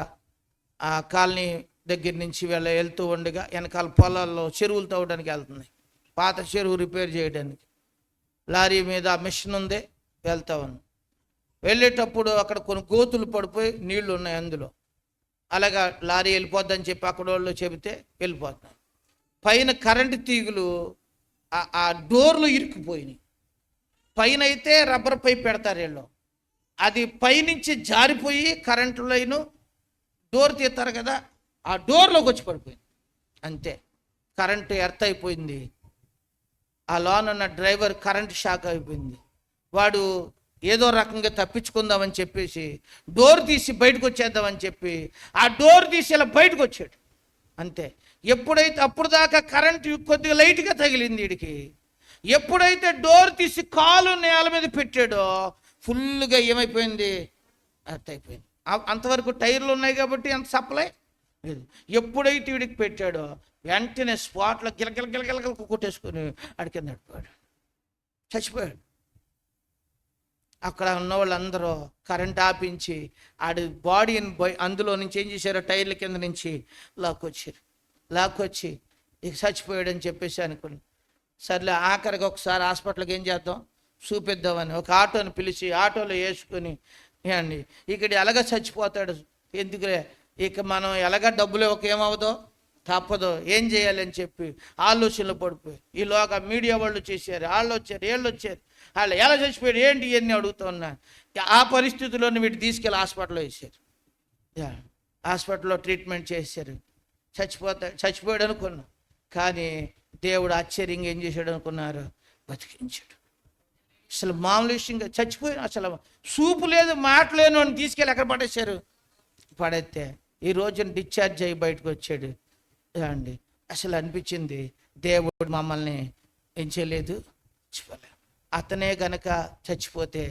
ఆ కాలనీ దగ్గర నుంచి వెళ్తూ ఉండగా వెనకాల పొలాల్లో చెరువులు తవ్వడానికి వెళ్తున్నాయి, పాత చెరువు రిపేర్ చేయడానికి. లారీ మీద ఆ మిషన్ ఉంది, వెళ్తా ఉంది. వెళ్ళేటప్పుడు అక్కడ కొన్ని గోతులు పడిపోయి నీళ్లు ఉన్నాయి అందులో. అలాగా లారీ వెళ్ళిపోద్దని చెప్పి అక్కడ వాళ్ళు చెబితే వెళ్ళిపోతున్నాయి. పైన కరెంటు తీగులు ఆ డోర్లు ఇరుక్కుపోయినాయి. పైన అయితే రబ్బర్ పైప్ పెడతారు వీళ్ళు, అది పైనుంచి జారిపోయి కరెంటు లైను డోర్ తీస్తారు కదా, ఆ డోర్లోకి వచ్చి పడిపోయింది. అంతే, కరెంటు ఎర్త్ అయిపోయింది. ఆ లోన్ ఉన్న డ్రైవర్ కరెంటు షాక్ అయిపోయింది. వాడు ఏదో రకంగా తప్పించుకుందామని చెప్పేసి డోర్ తీసి బయటకు వచ్చేద్దామని చెప్పి ఆ డోర్ తీసి ఇలా బయటకు వచ్చాడు. అంతే. ఎప్పుడైతే అప్పుడు దాకా కరెంటు కొద్దిగా లైట్గా తగిలింది వీడికి, ఎప్పుడైతే డోర్ తీసి కాలు నేల మీద పెట్టాడో ఫుల్గా ఏమైపోయింది, ఎర్త్ అయిపోయింది. అంతవరకు టైర్లు ఉన్నాయి కాబట్టి అంత సప్లై లేదు. ఎప్పుడైతే వీడికి పెట్టాడో వెంటనే స్పాట్లో గిలగిల కొట్టేసుకుని ఆడి కింద పడిపోయాడు, చచ్చిపోయాడు. అక్కడ ఉన్న వాళ్ళందరూ కరెంట్ ఆపించి ఆడి బాడీని అందులో నుంచి ఏం చేశారో టైర్ల కింద నుంచి లాక్కొచ్చి ఇక చచ్చిపోయాడని చెప్పేసి అనుకుని, సర్లే ఆఖరికి ఒకసారి హాస్పిటల్కి ఏం చేద్దాం చూపిద్దామని ఒక ఆటోని పిలిచి ఆటోలో వేసుకొని అండి ఇక్కడ ఎలాగ చచ్చిపోతాడు ఎందుకులే, ఇక మనం ఎలాగ డబ్బులు ఏమవుదో తప్పదో, ఏం చేయాలని చెప్పి ఆలోచనలు పడిపోయి ఈలోగా మీడియా వాళ్ళు చేశారు, వాళ్ళు వచ్చారు వాళ్ళు ఎలా చచ్చిపోయాడు ఏంటి ఇవన్నీ అడుగుతున్నా. ఆ పరిస్థితుల్లోనే వీటి తీసుకెళ్ళి హాస్పిటల్లో వేసారు. హాస్పిటల్లో ట్రీట్మెంట్ చేశారు. చచ్చిపోయాడు అనుకున్నాం, కానీ దేవుడు ఆశ్చర్యంగా ఏం చేశాడు అనుకున్నారు, బతికించాడు. అసలు మామూలు విషయంగా చచ్చిపోయాడు, అసలు చూపు లేదు మాట లేను అని తీసుకెళ్ళి ఎక్కడ పడేశారు, పడేస్తే ఈ రోజున డిశ్చార్జ్ అయ్యి బయటకు వచ్చాడు అండి. అసలు అనిపించింది దేవుడు మమ్మల్ని ఏం చేయలేదు, చచ్చిపోలేదు. అతనే గనక చచ్చిపోతే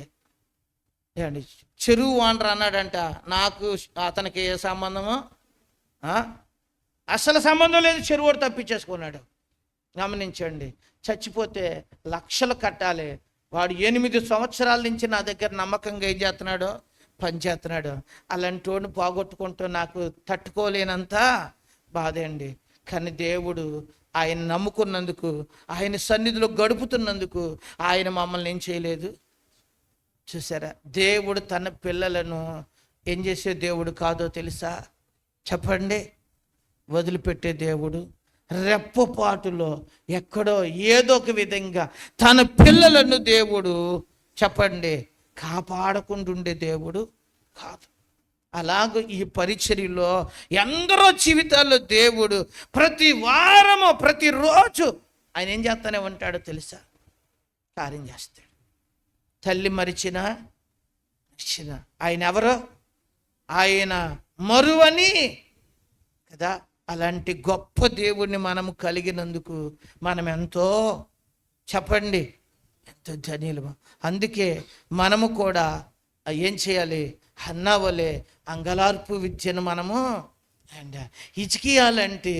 ఏమండి, చెరువు ఓనర్ అన్నాడంట నాకు అతనికి ఏ సంబంధమో, అసలు సంబంధం లేదు, చెరువు తప్పించేసుకున్నాడు. గమనించండి, చచ్చిపోతే లక్షలు కట్టాలి, వాడు 8 సంవత్సరాల నుంచి నా దగ్గర నమ్మకంగా ఏం చేస్తున్నాడో పని చేస్తున్నాడు. అలాంటి వాడిని పోగొట్టుకుంటూ నాకు తట్టుకోలేనంత బాధ అండి. కానీ దేవుడు ఆయన నమ్ముకున్నందుకు, ఆయన సన్నిధిలో గడుపుతున్నందుకు ఆయన మమ్మల్ని ఏం చేయలేదు. చూసారా, దేవుడు తన పిల్లలను ఏం చేసే దేవుడు కాదో తెలుసా చెప్పండి, వదిలిపెట్టే దేవుడు. రెప్పపాటులో ఎక్కడో ఏదో ఒక విధంగా తన పిల్లలను దేవుడు చెప్పండి కాపాడకుండా ఉండే దేవుడు కాదు. అలాగ ఈ పరిచర్యలో ఎందరో జీవితాల్లో దేవుడు ప్రతి వారము ప్రతిరోజు ఆయన ఏం చేస్తానే ఉంటాడో తెలుసా, కార్యం చేస్తాడు. తల్లి మరిచిన ఆయన ఎవరో, ఆయన మరువని కదా. అలాంటి గొప్ప దేవుణ్ణి మనము కలిగినందుకు మనం ఎంతో చెప్పండి ఎంతో ధన్యులము. అందుకే మనము కూడా ఏం చేయాలి, హన్నా వలె అంగలార్పు విద్యను మనము అండ్ హిజ్కియాలంటే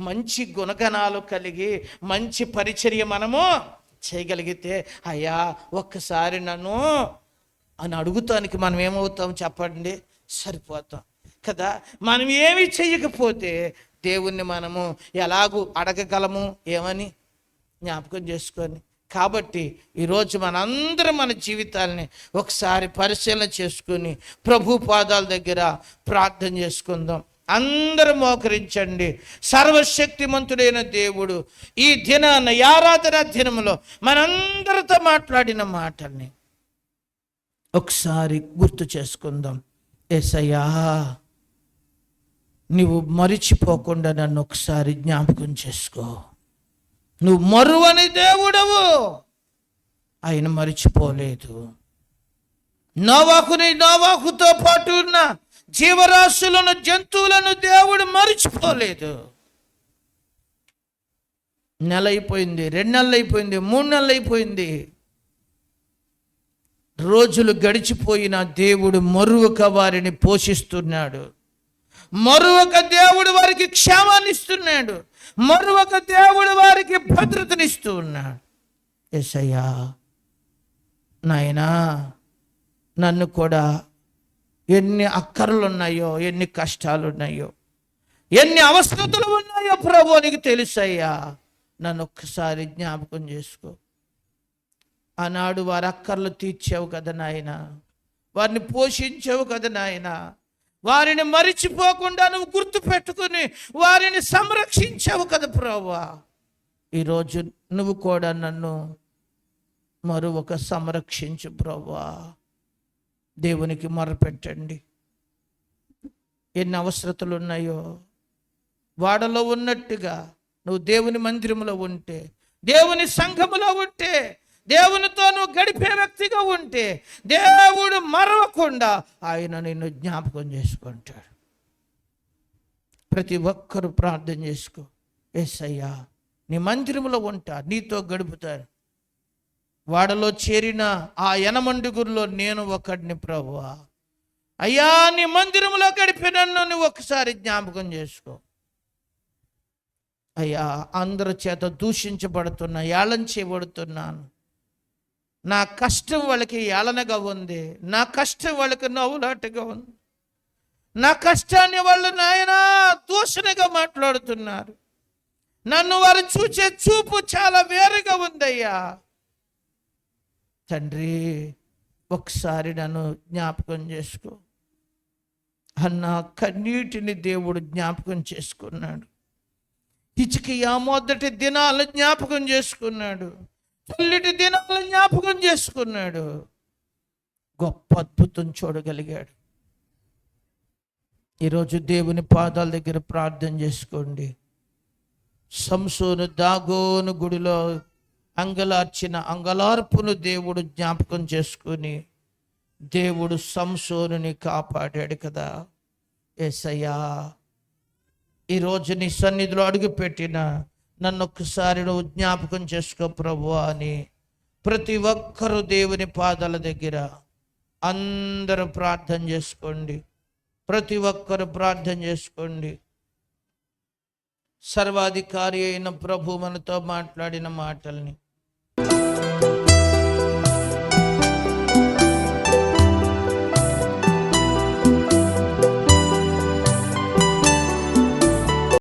మంచి గుణగణాలు కలిగి మంచి పరిచర్య మనము చేయగలిగితే, అయ్యా ఒక్కసారి నన్ను అని అడుగుతానికి మనం ఏమవుతాం చెప్పండి, సరిపోతాం కదా. మనం ఏమి చెయ్యకపోతే దేవుణ్ణి మనము ఎలాగూ అడగగలము ఏమని జ్ఞాపకం చేసుకొని. కాబట్టి ఈరోజు మనందరం మన జీవితాలని ఒకసారి పరిశీలన చేసుకుని ప్రభు పాదాల దగ్గర ప్రార్థన చేసుకుందాం. అందరూ మోకరించండి. సర్వశక్తిమంతుడైన దేవుడు ఈ దినాన ఆరాధన దినములో మనందరితో మాట్లాడిన మాటల్ని ఒకసారి గుర్తు చేసుకుందాం. యేసయ్యా, నువ్వు మరిచిపోకుండా నన్ను ఒకసారి జ్ఞాపకం చేసుకో. నువ్వు మరువని దేవుడవు, ఆయన మరిచిపోలేదు. నోవాహుతో పాటు ఉన్న జీవరాశులను జంతువులను దేవుడు మరిచిపోలేదు. నెల అయిపోయింది, 2 నెలలు అయిపోయింది, 3 నెలలు అయిపోయింది, రోజులు గడిచిపోయిన దేవుడు మరువక వారిని పోషిస్తున్నాడు. మరొక దేవుడు వారికి క్షేమాన్ని ఇస్తున్నాడు. మరొక దేవుడు వారికి భద్రతనిస్తూ ఉన్నాడు. యేసయ్యా, నాయనా, నన్ను కూడా ఎన్ని అక్కర్లు ఉన్నాయో, ఎన్ని కష్టాలు ఉన్నాయో, ఎన్ని అవసరతలు ఉన్నాయో ప్రభు నీకు తెలుసయ్యా. నన్ను ఒక్కసారి జ్ఞాపకం చేసుకో. ఆనాడు వారి అక్కర్లు తీర్చావు కదా నాయన, వారిని పోషించావు కదా నాయన. వారిని మరిచిపోకుండా నువ్వు గుర్తు పెట్టుకుని వారిని సంరక్షించావు కదా ప్రభువా. ఈరోజు నువ్వు కూడా నన్ను మరొక సంరక్షించు ప్రభువా. దేవునికి మొరపెట్టండి. ఎన్ని అవసరతలు ఉన్నాయో, వాడలో ఉన్నట్టుగా నువ్వు దేవుని మందిరంలో ఉంటే, దేవుని సంఘములో ఉంటే, దేవునితో నువ్వు గడిపే వ్యక్తిగా ఉంటే దేవుడు మరవకుండా ఆయన నిన్ను జ్ఞాపకం చేసుకుంటాడు. ప్రతి ఒక్కరూ ప్రార్థన చేసుకో. యేసయ్యా నీ మందిరంలో ఉంటా, నీతో గడుపుతాను. వాడలో చేరిన ఆ యనమండుగురిలో నేను ఒకడిని ప్రభువా. అయ్యా నీ మందిరంలో గడిపి నన్ను నువ్వు ఒకసారి జ్ఞాపకం చేసుకో. అయ్యా అందరి చేత దూషించబడుతున్నా, ఏళన చేయబడుతున్నాను. నా కష్టం వాళ్ళకి ఏళనగా ఉంది, నా కష్టం వాళ్ళకి నవ్వులాటగా ఉంది, నా కష్టాన్ని వాళ్ళు నాయనా దూషణగా మాట్లాడుతున్నారు. నన్ను వారు చూసే చూపు చాలా వేరుగా ఉందయ్యా. తండ్రి ఒకసారి నన్ను జ్ఞాపకం చేసుకో అన్న కన్నీటిని దేవుడు జ్ఞాపకం చేసుకున్నాడు. హిజ్కియా మొదటి దినాలు జ్ఞాపకం చేసుకున్నాడు, తొలిటి దినాలు జ్ఞాపకం చేసుకున్నాడు. గొప్ప అద్భుతం చూడగలిగాడు. ఈరోజు దేవుని పాదాల దగ్గర ప్రార్థన చేసుకోండి. సంసోను దాగోను గుడిలో అంగలార్చిన అంగలార్పును దేవుడు జ్ఞాపకం చేసుకుని దేవుడు సంసోనుని కాపాడాడు కదా. యేసయ్యా ఈరోజు నీ సన్నిధిలో అడుగుపెట్టిన నన్ను ఒక్కసారి నువ్వు జ్ఞాపకం చేసుకో ప్రభువా అని ప్రతి ఒక్కరూ దేవుని పాదాల దగ్గర అందరూ ప్రార్థన చేసుకోండి. ప్రతి ఒక్కరు ప్రార్థన చేసుకోండి. సర్వాధికారి అయిన ప్రభు మనతో మాట్లాడిన మాటల్ని